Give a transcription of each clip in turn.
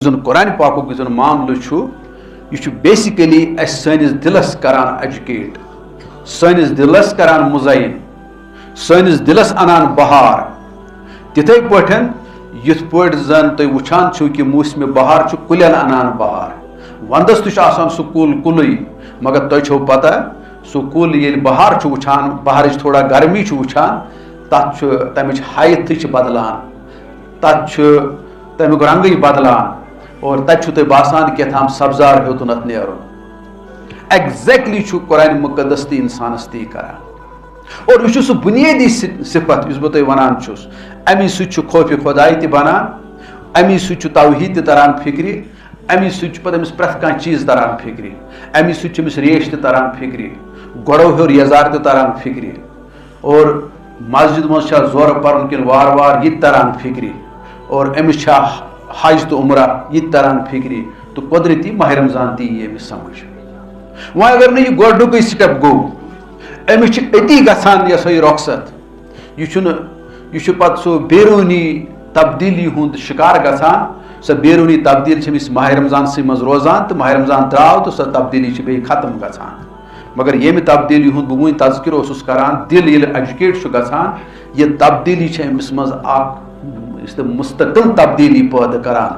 قرآن پاکُک یُس زن معاملہٕ چھُ یہِ چھُ بیسِکلی اَسہِ سٲنِس دِلس کران ایجوکیٹ، سٲنِس دِلس کران مُزین، سٲنِس دِلس انان بہار. تِتھے پٲٹھۍ یِتھ پٲٹھۍ زن تُہۍ وٕچھان چھِو کہِ موسمہِ بہار چھُ کُلٮ۪ن انان بہار. ونٛدس تہِ چھُ آسان سُہ کُل کُلُے، مگر تۄہہِ چھو پتہ سُہ کُل ییٚلہِ بہار چھُ وٕچھان، بہارٕچ تھوڑا گرمی چھُ وٕچھان، تتھ چھُ تمِچ ہایت تہِ چھِ بدلان، تتھ چھُ تمیُک رنگٕے بدلان، اور تتہِ چھُ تۄہہِ باسان کیٛاہتام سبزار ہیوٚتُن اتھ نیرُن. ایگزیکٹلی چھُ قرآنِ مُقدس تہِ انسانس تی کران. اور یہِ چھُ سُہ بُنیٲدی صفت یُس بہٕ تۄہہِ ونان چھُس، امی سۭتۍ چھُ خوفِ خۄداے تہِ بنان، امی سۭتۍ چھُ توحیٖد تہِ تران فکرِ، امی سۭتۍ چھُ پتہٕ أمِس پرٛٮ۪تھ کانٛہہ چیٖز تران فکرِ، امی سۭتۍ چھُ أمِس ریش تہِ تران فکرِ، گۄڈو ہیوٚر یزار تہِ تران فکرِ، اور مسجد منٛز چھا زورٕ پرُن کِنہٕ وارٕ وارٕ یہِ تہِ تران فکرِ، اور أمِس چھا حج تہٕ عمرہ یہِ تہِ تران فکرِ، تہٕ قۄدرتی ماہ رمضان تہِ یی أمِس سمجھ. وۄنۍ اگر نہٕ یہِ گۄڈنیُکُے سٹیپ گوٚو، أمِس چھِ أتی گژھان یہِ ہسا یہِ رۄخصت، یہِ چھُ پتہٕ سُہ بیروٗنی تبدیٖلی ہُنٛد شِکار گژھان. سۄ بیروٗنی تبدیٖلی چھِ أمِس ماہ رمضانسٕے منٛز روزان، تہٕ ماہ رمضان درٛاو تہٕ سۄ تبدیٖلی چھِ بیٚیہِ ختم گژھان. مگر ییٚمہِ تبدیٖلی ہُنٛد بہٕ وُنۍ تذکر اوسُس کران، دِل ییٚلہِ ایجوکیٹ چھُ گژھان، یہِ تبدیٖلی چھِ أمِس منٛز اکھ مستقل تبدیٖلی پٲدٕ کران.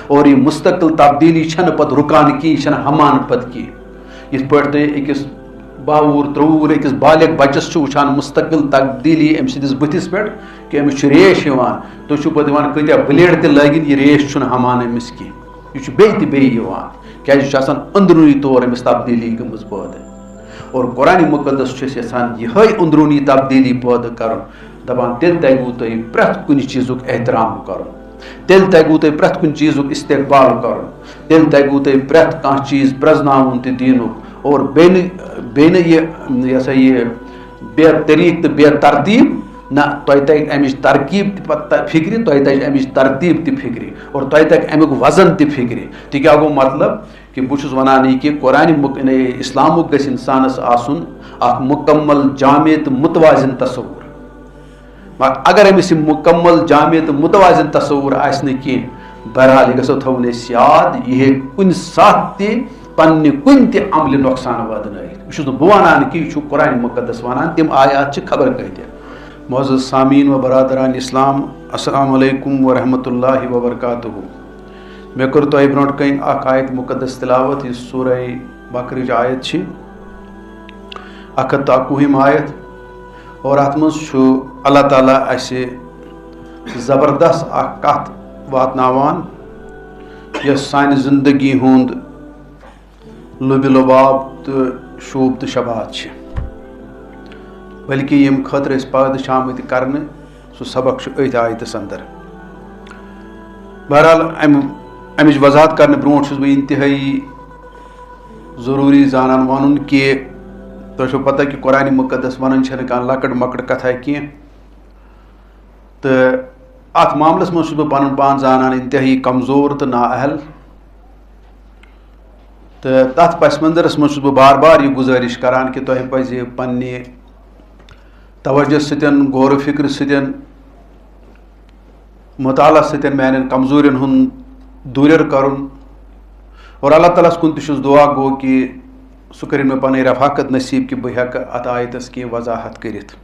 اور یہِ مستقل تبدیٖلی چھنہٕ پتہٕ رُکان کینٛہہ، یہِ چھنہٕ ہمان پتہٕ کینٛہہ. یِتھ پٲٹھۍ تُہۍ أکِس 12 وُہُر 13 وُہُر أکِس بالغ بچس چھُ وٕچھان مستقل تبدیٖلی أمۍ سٕنٛدِس بٕتھِس پٮ۪ٹھ کہِ أمِس چھُ ریش یِوان، تُہۍ چھِو پتہٕ دِوان کۭتیاہ بلیڈ تہِ لٲگِنۍ، یہِ ریش چھُنہٕ ہمان أمِس کینٛہہ، یہِ چھُ بیٚیہِ تہِ بیٚیہِ یِوان، کیازِ یہِ چھُ آسان أنٛدروٗنی طور أمِس تبدیٖلی گٔمٕژ پٲدٕ. اور قرآنِ مُقدس چھُ أسۍ یژھان یِہے أنٛدروٗنی تبدیٖلی پٲدٕ کرُن. دپان تیٚلہِ تگوٕ تۄہہِ پرٛٮ۪تھ کُنہِ چیٖزُک احترام کرُن، تیٚلہِ تگوٕ تۄہہِ پرٛٮ۪تھ کُنہِ چیٖزُک استقبال کرُن، تیٚلہِ تگوٕ تۄہہِ پرٛٮ۪تھ کانٛہہ چیٖز پرٛزناوُن تہِ دیٖنُک. اور بیٚیہِ نہٕ یہِ ہسا یہِ بے طریٖقہٕ تہٕ بے ترتیٖب، نہ تۄہہِ تگہِ امِچ ترکیٖب تہِ پتہٕ فکرِ، تۄہہِ تگہِ امِچ ترتیٖب تہِ فکرِ، اور تۄہہِ تگہِ امیُک وزن تہِ فکرِ. تہِ کیٛاہ گوٚو مطلب کہِ بہٕ چھُس ونان یہِ کہِ قرآنِ اسلامُک گژھِ انسانس آسُن اکھ مُکمل جامع تہٕ مُتوازن تصوُر. اگر أمِس یہِ مُکمل جامع تہٕ مُتوازن تصوُر آسہِ نہٕ کینٛہہ، بہرحال یہِ گژھو تھاوُن أسۍ یاد، یہِ ہیٚکہِ کُنہِ ساتہٕ تہِ پننہِ کُنہِ تہِ عملہِ نۄقصان واتنٲیِتھ. یہِ چھُس نہٕ بہٕ ونان کہِ یہِ چھُ قرآنِ مُقدس ونان، تِم آیات چھِ خبر کۭتیاہ. معزز سامعیٖن و برادران اسلام، السلام علیکم ورحمۃ اللہ وبرکاتہ. مےٚ کٔر تۄہہِ برونٛٹھ کَنۍ اکھ آیت مُقدس تِلاوت یُس سورہ بقرٕچ آیت چھِ، 191 آیت. اور اتھ منٛز چھُ اللہ تعالیٰ اَسہِ زبردست اکھ کتھ واتناوان یۄس سانہِ زندگی ہُنٛد لُبہِ لُباب تہٕ شوٗب تہٕ شبات چھِ، بلکہِ ییٚمہِ خٲطرٕ أسۍ پٲدٕ چھِ آمٕتۍ کرنہٕ، سُہ سبق چھُ أتھۍ آیتس انٛدر. بہرحال امِچ وضاحت کرنہٕ برونٛٹھ چھُس بہٕ انتہٲیی ضروٗری زانان ونُن کہِ تۄہہِ چھو پتہ کہِ قرآنِ مُقدس ونان چھنہٕ کانٛہہ لۄکٕٹ مۄکٕٹ کتھا کینٛہہ، تہٕ اتھ معاملس منٛز چھُس بہٕ پنُن پان زانان انتہٲیی کمزور تہٕ نااہل. تہٕ تتھ پس منظرس منٛز چھُس بہٕ بار بار یہِ گُزٲرِش کران کہِ تۄہہِ پزِ پننہِ توجہ سۭتۍ، غور و فکر سۭتۍ، مطالعہ سۭتۍ میانٮ۪ن کمزورین ہُنٛد دوٗریر کرُن. اور اللہ تعالیٰ ہس کُن تہِ چھُس دُعا گوٚو کہِ سُہ کٔرِنۍ مےٚ پنٕنۍ رفاقت نصیٖب کہِ بہٕ ہٮ۪کہٕ اتھ آیتس کینٛہہ وضاحت کٔرِتھ.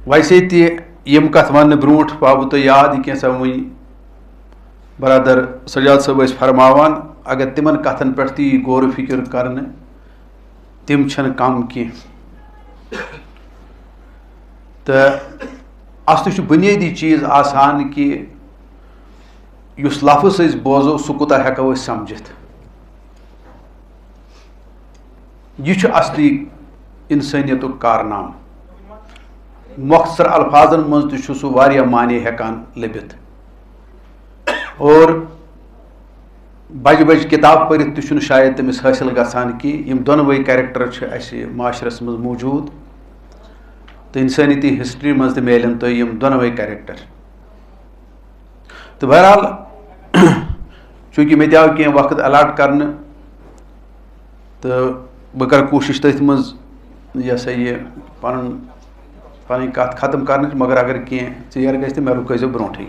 ویسے تہِ یِم کتھ وننہٕ برونٛٹھ پاو بہٕ تۄہہِ یاد یہِ کینٛژھا وٕنۍ برادر سجاد صٲب ٲسۍ فرماوان، اگر تِمن کتھن پٮ۪ٹھ تہِ یی غور و فکر کرنہٕ، تِم چھنہٕ کم کینٛہہ. تہٕ اصلہِ چھُ بُنیٲدی چیٖز آسان کہِ یُس لفظ أسۍ بوزو سُہ کوٗتاہ ہٮ۪کو أسۍ سمجھِتھ. یہِ چھُ اصلی انسٲنیتُک کارنامہٕ. مۄختصر الفاظن منٛز تہِ چھُ سُہ واریاہ معنے ہٮ۪کان لٔبِتھ. اور بجہِ بجہِ کِتاب پٔرِتھ تہِ چھُنہٕ شاید تٔمِس حٲصِل گژھان کینٛہہ. یِم دۄنوَے کیریکٹر چھِ اَسہِ معاشرس منٛز موٗجوٗد، تہٕ انسٲنیتی ہسٹری منٛز تہِ میلن تۄہہِ یِم دۄنوَے کیریکٹر. تہٕ بہرحال چوٗنٛکہِ مےٚ تہِ آو کینٛہہ وقت الاٹ کرنہٕ، تہٕ بہٕ کرٕ کوٗشِش تٔتھۍ منٛز یہِ ہسا یہِ پنٕنۍ کتھ ختم کرنٕچ. مگر اگر کینٛہہ ژیر گژھِ تہٕ مےٚ رُکٲیزیو برونٛٹھٕے.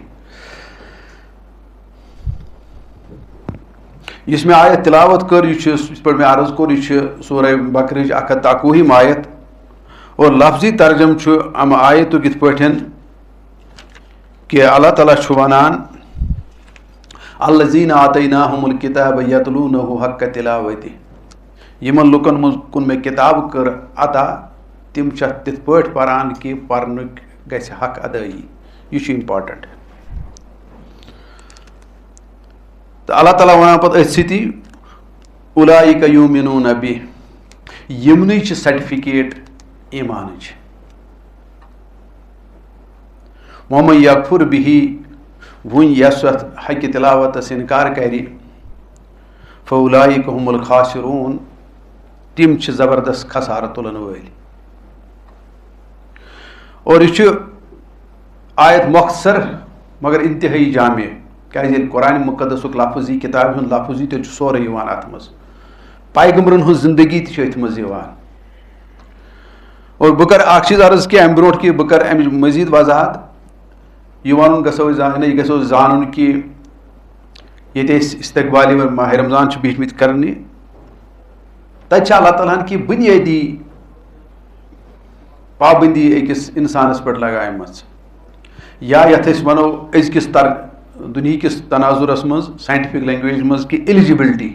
یس میں آیت تلاوت کر یہ پہ میں عرض کور یہ سورہ بقرہ 123 آیت اور لفظی ترجم ام آیت یت پہ کہ اللہ تعالیٰ ونان الذین آتیناہم الکتاب یتلونہ حق تلاوتہ یمن لکن مز کن میں کتاب کر عطا تم تت پہ پران کہ پرنک گژھِ حق ادائی یہ امپارٹنٹ تو اللہ تعالیٰ ونان پتہ اتھ ستی اولئک یؤمنون بہ یمنی چھ سرٹیفکیٹ ایمانچ ومن یکفر بہ ون یس حق تلاوتس انکار کر فاولئک هم الخاسرون تم چھ زبردست خسارہ تلن ول اور یہ آیت مختصر مگر انتہائی جامع کیازِ قرآن مقدس لفظ یہ کتاب ہند لفظ یہ تیل سورے ات مز پیغمبرن ہن زندگی تت مز اور بہ کر اخ چیز عرض کہ امہ برونٹھ کہ بہ کر امچ مزید وضاحت یہ ون گھو یہ گھو زانن کہ یہ استقبالی ماہ رمضان بہت مت کرنے تتہ اللہ تعالیٰ ہن کی بنیادی پابندی أکس انسانس پہ لگائم یا یتھ ونو أزکس دنیا کس تناظرس مز سائنٹفک لینگویج مز کہ ایلیجبلٹی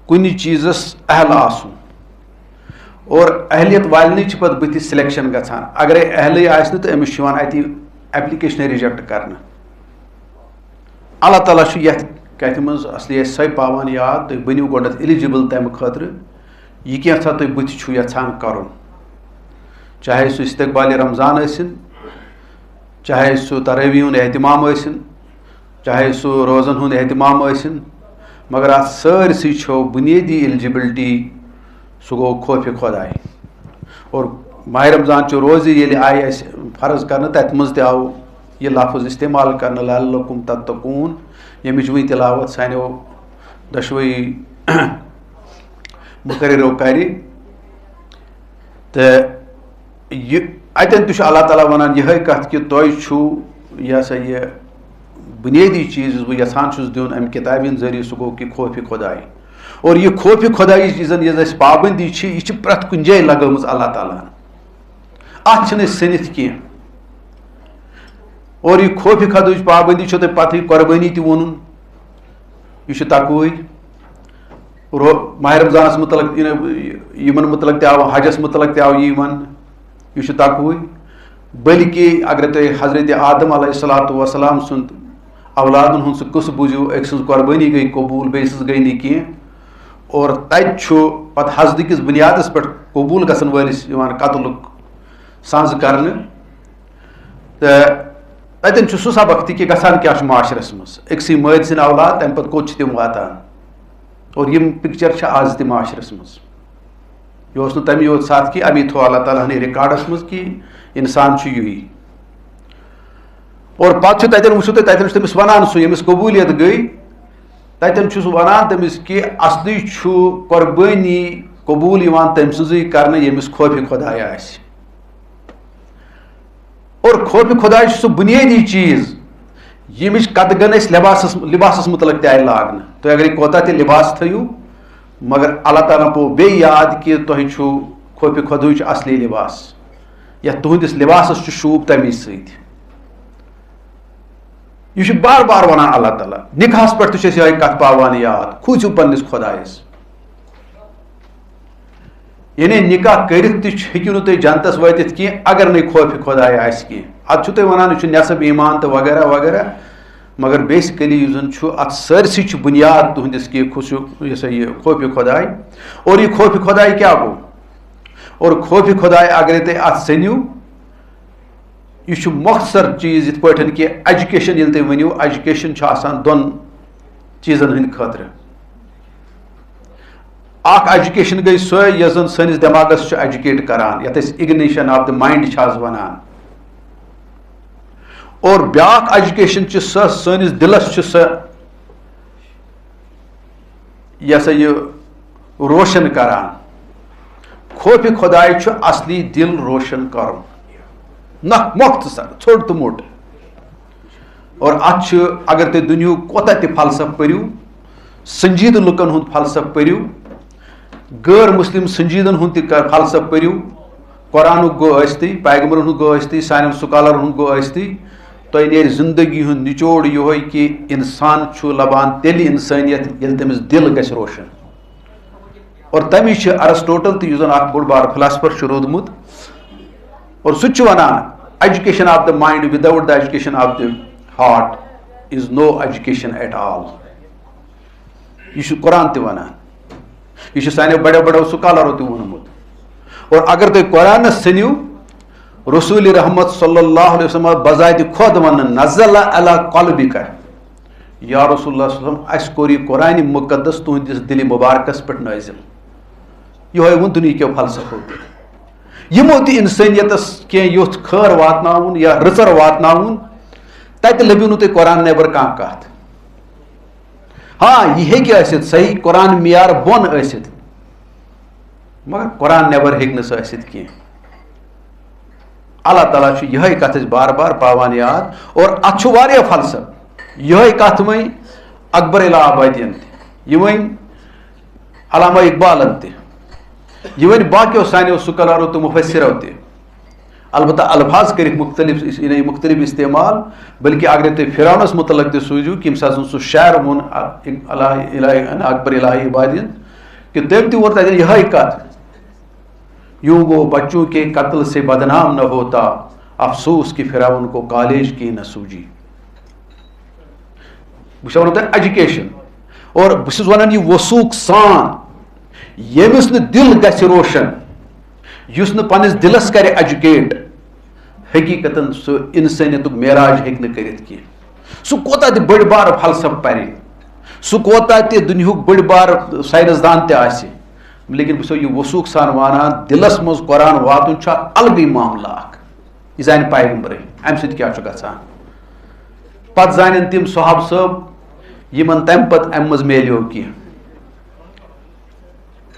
کن چیزس اہل آسن اور اہلیت والنی پتہ بت سلیکشن گژھان اگر اہل آس تو امس اتہ ایپلکیشن رجیکٹ کرنا اللہ تعالیٰ یتھ کتھ مز اصلی سوے پاوان یاد تھی بنو گۄڈنیتھ ایلیجبل تمہ خاطر یہ کینٛژھا تُہۍ بُتھِ چھُو یژھان کرُن چاہے سُہ استقبال رمضان ٲسِن چاہے سُہ تراویح ہُنٛد اہتمام ٲسِن چاہے سُہ روزن ہُنٛد اہتمام ٲسِن مگر اتھ سٲرسٕے چھو بُنیٲدی ایلجبلٹی سُہ گوٚو خوفِ خۄداے اور ماہ رمضان چہِ روزِ ییٚلہِ آیہِ اَسہِ فرض کرنہٕ تتھ منٛز تہِ آو یہ لفظ استعمال کرنہٕ لعلکم تتقون ییٚمِچ وۄنۍ تلاوت سانیو دۄشوٕے مقررو کرِ تہٕ یہ اتن تہ اللہ تعالیٰ ونان یہ کت کہ تۄہہِ چھُو یہ سا یہ بنیادی چیز بہٕ یژھان چھُس دیُن امہِ کتابہِ ہٕنٛدِ ذٔریعہٕ سُہ گوٚو کہ خوفِ خۄداے اور یہ خوفِ خۄدایِچ یۄس اَسہِ پابندی چھِ یہِ چھِ پرٛٮ۪تھ کُنہِ جایہِ لگٲمٕژ اللہ تعالیٰ ہن اتھ چھِنہٕ أسۍ سٔنِتھ کینٛہہ اور یہ خوفِ خۄداہٕچ پابندی چھو تۄہہِ پتہٕے قۄربٲنی تہِ ووٚنُن یہ چھُ تقوی ماہ رمضانس متعلق یمن متعلق تہِ آو حجس متعلق تہِ آو یی وننہٕ یہ چھُ تقوی بلکہ اگر تُہۍ حضرت آدم علیہ الصلوۃ والسلام سُنٛد اولادن ہُنٛد سُہ قصہٕ بوٗزِو أکۍ سٕنٛز قۄربٲنی گٔے قبوٗل بیٚیہِ سٕنٛز گٔے نہٕ کینٛہہ اور تتہِ چھُ پتہٕ حسدٕ کِس بُنیادس پٮ۪ٹھ قبوٗل گژھن وٲلِس یِوان قتلُک سانٛزٕ کرنہٕ تہٕ تتٮ۪ن چھُ سُہ سبق تہِ کہِ گژھان کیاہ چھُ معاشرس منٛز أکسٕے مٲلۍ سٕنٛدۍ اولاد تمہِ پتہٕ کوٚت چھِ تِم واتان اور یِم پکچر چھِ آز تہِ معاشرس منٛز یہ اوس نہٕ تمی یوت ساتھ کہ امی تھو اللہ تعالیٰ ہن رِکاڈس منٛز کہ انسان چھُ یی اور پتہٕ چھُ تتٮ۪ن وٕچھِو تُہۍ تتٮ۪ن چھُ تٔمِس ونان سُہ ییٚمِس قبوٗلیت گٔے تتٮ۪ن چھُ سُہ ونان تٔمِس کہ اصلی چھُ قۄربٲنی قبوٗل یِوان تٔمۍ سٕنٛزٕے کرنہٕ ییٚمِس خوفِ خۄداے آسہِ اور خوفِ خۄداے چھُ سُہ بُنیٲدی چیٖز ییٚمِچ قدگن أسۍ لباسس متعلق تہِ آیہِ لاگنہٕ تُہۍ اگرے کوتاہ تہِ لباس تھٲیِو مگر اللہ تعالیٰ پوٚو بیٚیہِ یاد کہ تۄہہِ چھُو خوفِ خۄدہٕچ اصلی لباس یتھ تُہنٛدِس لباسس چھُ شوٗب تمی سۭتۍ یہ چھُ بار بار ونان اللہ تعالیٰ نکاحس پٮ۪ٹھ تہِ چھِ أسۍ یِہوٚے کتھ پاوان یاد کھوٗژِو پننِس خۄدایس یعنی نکاح کٔرِتھ تہِ ہیٚکِو نہٕ تُہۍ جنتس وٲتِتھ کینٛہہ اگر نہٕ خوفِ خۄداے آسہِ کینٛہہ اتھ چھُو تُہۍ ونان یہِ چھُ نٮ۪صٕب ایمان تہٕ وغیرہ وغیرہ مگر بیسِکلی یُس زن چھُ اتھ سٲرسٕے چھُ بُنیاد تُہنٛدِس کہِ یہِ سا یہِ خوفِ خۄداے اور یہِ خوفِ خۄداے کیاہ گوٚو اور خوفِ خۄداے اگرے تُہۍ اتھ سٔنِو یہ چھُ مۄختصر چیٖز یِتھ پٲٹھۍ کہِ ایجوکیشن ییٚلہِ تُہۍ ؤنِو ایجوکیشن چھُ آسان دۄن چیٖزن ہٕنٛدِ خٲطرٕ اکھ ایجوکیشن گٔے سۄ یۄس زن سٲنِس دٮ۪ماغس چھُ ایجوکیٹ کران یتھ أسۍ اگنیشن آف دِ ماینڈ چھِ آز ونان اور بیاکھ ایجوکیشن چھِ سۄ سٲنِس دِلس چھِ سۄ یہِ ہسا یہِ روشن کران خوفِ خۄداے چھُ اصلی دِل روشن کرُن نہ مۄختصر ژھوٚٹ تہٕ موٚٹ اور اتھ چھُ اگر تُہۍ دُنیہُک کوتاہ تہِ فلسفہٕ پٔرِو سنجیدٕ لُکن ہُنٛد فلسفہٕ پٔرِو، غٲر مسلم سنجیدن ہُنٛد تہِ فلسفہٕ پٔرِو، قرآنُک گوٚو ٲسۍتٕے، پیغمبرن ہُنٛد گوٚو ٲسۍتٕے، سانٮ۪ن سکالرن ہُنٛد گوٚو ٲسۍتٕے، تۄہہِ نیرِ زندگی ہُنٛد نچوڑ یِہوے کہِ اِنسان چھُ لبان تیٚلہِ اِنسٲنیت ییٚلہِ تٔمِس دِل گژھِ روشن. اور تمی چھِ ارسٹوٹل تہِ یُس زن اکھ بوٚڑ بار فلاسفر چھُ روٗدمُت، اور سُہ تہِ چھُ ونان education of the mind without the education of the heart is no education at all. یہ چھُ قرآن تہِ ونان، یہ چھُ سانیو بڑیو بڑیو سکالرو تہِ ووٚنمُت. اور اگر تُہۍ قرآنس ژھٕنِو، رسول رحمت صلی اللہ علیہ وسلم بذاتِ خود ونان نزل علی قلبک یا رسول اللہ صلی اللہ علیہ وسلم اسہِ کوٚر یہِ قرآنِ مقدس تُہنٛدِس دِلہِ مُبارکس پٮ۪ٹھ نٲزِل. یِہوے ووٚن دُنہیٖکیو فلسفو تہِ. یِمو تہِ اِنسٲنیتس کینٛہہ یُتھ خٲر واتناوُن یا رٕژر واتناوُن، تتہِ لٔبِو نہٕ تۄہہِ قرآن نٮ۪بر کانٛہہ کتھ. ہاں یہِ ہیٚکہِ ٲسِتھ صحیح قرآن معیار بۄن ٲسِتھ، مگر قرآن نٮ۪بر ہیٚکہِ نہٕ سُہ ٲسِتھ کینٛہہ. اللہ تعالیٰ چھُ یِہے کتھ أسۍ بار بار پاوان یاد. اور اتھ چھُ واریاہ فلسفہٕ. یِہے کتھ وۄنۍ اکبر الہ آبادین تہِ، یہِ وۄنۍ علامہ اقبالن تہِ، یہ ون باقیو سانیو سکالرو تو مفسرو تہِ. البتہ الفاظ کٔرِکھ مختلف استعمال، بلکہ اگر تُہۍ فرعونس متعلق تہِ سوٗزِو کہِ ییٚمہِ ساتہٕ زن سُہ شعر ووٚن اکبر الہ آبادین کہ تٔمۍ تہِ ووٚن تتٮ۪ن یِہے کتھ، یوں گو بچوں کے قتل سے بدنام نہ ہوتا، افسوس کہ فرعون کو کالج کی نہ سوجی. بہٕ چھُس ونان تۄہہِ ایجوکیشن، اور بہٕ چھُس ونان یہِ وثوق سان ییٚمِس نہٕ دِل گژھِ روشن، یُس نہٕ پننِس دِلس کرِ ایجوکیٹ، حقیقتن سُہ انسٲنیتُک معراج ہیٚکہِ نہٕ کٔرِتھ کینٛہہ. سُہ کوتاہ تہِ بٔڑۍ بار فلسفہٕ پرِ، سُہ کوتاہ تہِ دُنیہُک بٔڑۍ بار ساینسدان تہِ آسہِ، لیکن بہٕ چھُسو یہِ وثوق سان ونان دِلس منٛز قرآن واتُن چھُ اکھ الگٕے معاملہٕ اکھ. یہِ زانہِ پیغمبرٕے امہِ سۭتۍ کیٛاہ چھُ گژھان. پتہٕ زانن تِم صحابہٕ صٲب یِمن تمہِ پتہٕ امہِ منٛز میلیو کینٛہہ.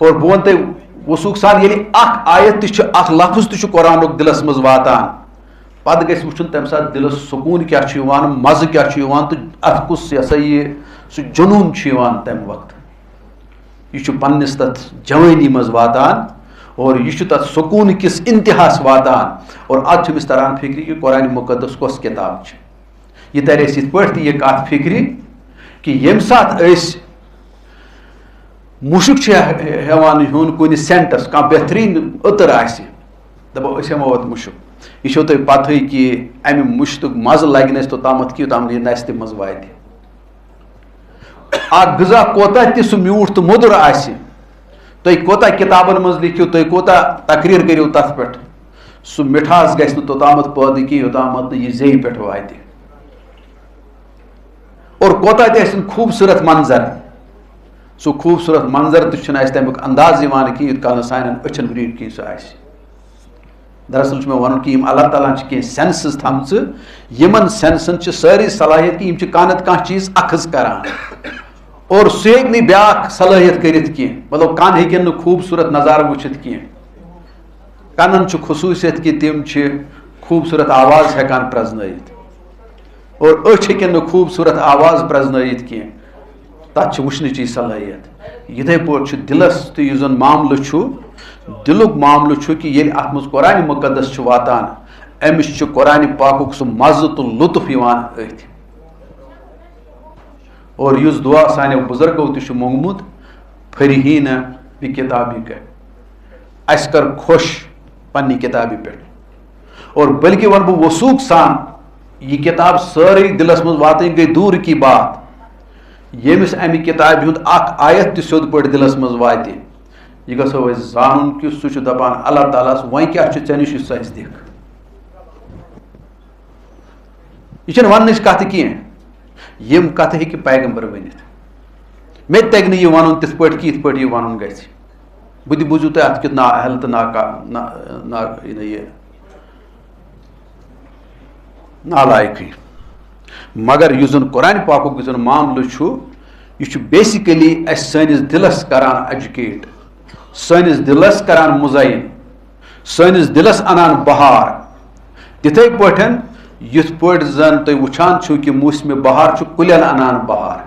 اور بہٕ ونہٕ تۄہہِ وثوق سان ییٚلہِ اکھ آیت تہِ چھُ، اکھ لفظ تہِ چھُ قرآنُک دِلس منٛز واتان، پتہٕ گژھِ وٕچھُن تمہِ ساتہٕ دِلس سکوٗن کیٛاہ چھُ یِوان، مزٕ کیٛاہ چھُ یِوان، تہٕ اتھ کُس یہِ ہسا یہِ سُہ جنوٗن چھُ یِوان تمہِ وقتہٕ. یہ چھُ پننس تتھ جوٲنی منٛز واتان، اور یہ چھُ تتھ سکوٗن کِس انتہاس واتان. اور ادٕ چھُ أمِس تران فکرِ کہ قرآنِ مقدس کۄس کِتاب چھِ. یہ ترِ اَسہِ یِتھ پٲٹھۍ تہِ یہِ کتھ فکرِ کہ ییٚمہِ ساتہٕ أسۍ مُشُک چھِ ہٮ۪وان ہیوٚن کُنہِ سینٹس، کانٛہہ بہتریٖن عطر آسہِ، دپو أسۍ ہٮ۪مو اتھ مُشُک. یہِ چھو تۄہہِ پتہٕے کہ امہِ مُشتُک مزٕ لگہِ نہٕ اَسہِ توٚتامتھ کہِ یوٚتام یہِ نستہِ منٛز واتہِ. اکھ غذا کوتاہ تہِ سُہ میوٗٹھ تہٕ موٚدُر آسہِ، تُہۍ کوتاہ کِتابن منٛز لیکھِو، تُہۍ کوتاہ تقریر کٔرِو تتھ پٮ۪ٹھ، سُہ مِٹھاس گژھِ نہٕ توٚتامتھ پٲدٕ کینٛہہ یوٚتامتھ نہٕ یہِ زیٚیہِ پٮ۪ٹھ واتہِ. اور کوتاہ تہِ ٲسِن خوٗبصوٗرت منظر، سُہ خوٗبصوٗرت منظر تہِ چھُنہٕ اَسہِ تمیُک انداز یِوان کینٛہہ یوٗت کال نہٕ سانٮ۪ن أچھن برٛونٛٹھ کینٛہہ سُہ آسہِ. دراصل چھُ مےٚ وَنُن کہِ یِم اللہ تعالیٰ ہن چھِ کینٛہہ سینسز تھامژٕ، یِمن سینسن چھِ سٲرٕے صلٲحیت کہِ یِم چھِ کانٛہہ نتہٕ کانٛہہ چیٖز اخذ کران، اور سُہ ہیٚکہِ نہٕ بیٛاکھ صلٲحیت کٔرِتھ کینٛہہ. مطلب کن ہیٚکن نہٕ خوٗبصوٗرت نظارٕ وٕچھِتھ کینٛہہ. کنن چھُ خصوٗصیت کہِ تِم چھِ خوٗبصوٗرت آواز ہٮ۪کان پرٛزنٲیِتھ، اور أچھ ہیٚکن نہٕ خوٗبصوٗرت آواز پرٛزنٲیِتھ کینٛہہ، تتھ چھِ وٕچھنٕچی صلٲحیت. یِتھے پٲٹھۍ چھُ دِلس تہِ یُس زن معاملہٕ چھُ، دِلُک معاملہٕ چھُ کہِ ییٚلہِ اتھ منٛز قرآنِ مقدس چھُ واتان، أمِس چھُ قرآنِ پاکُک سُہ مزٕ تہٕ لُطف یِوان أتھۍ. اور یُس دعا سانیو بُزرگو تہِ چھُ موٚنگمُت، فرحیٖنہ بہِ کِتابِکہ، اَسہِ کر خۄش پننہِ کِتابہِ پٮ۪ٹھ. اور بلکہِ ونہٕ بہٕ وثوق سان یہِ کِتاب سٲرٕے دِلس منٛز واتٕنۍ گٔے دوٗر کی بات. ییٚمِس امہِ کِتابہِ ہُنٛد اکھ آیت تہِ سیوٚد پٲٹھۍ دِلس منٛز واتہِ، یہِ گژھو أسۍ زانُن کہِ سُہ چھُ دپان اللہ تعالیٰ ہس وۄنۍ کیٛاہ چھُ ژےٚ نِش یُس ژٕ اَسہِ دِکھ. یہِ چھنہٕ وننٕچ کتھ کینٛہہ، یِم کتھٕ ہیٚکہِ پیغمبر ؤنِتھ. مےٚ تہِ تگہِ نہٕ یہِ ونُن تِتھ پٲٹھۍ کہِ یِتھ پٲٹھۍ یہِ ونُن گژھِ. بہٕ تہِ بوٗزِو تُہۍ اتھ کیُتھ نااہل تہٕ یہِ نالایقٕے. مگر یُس زن قرآنِ پاکُک یُس زن معاملہٕ چھُ، یہِ چھُ بیسِکلی اَسہِ سٲنِس دِلس کران ایجوکیٹ، سٲنِس دِلس کران مُزین، سٲنِس دِلس انان بہار. تِتھے پٲٹھۍ یِتھ پٲٹھۍ زن تُہۍ وٕچھان چھِو کہِ موسمِ بہار چھُ کُلٮ۪ن انان بہار،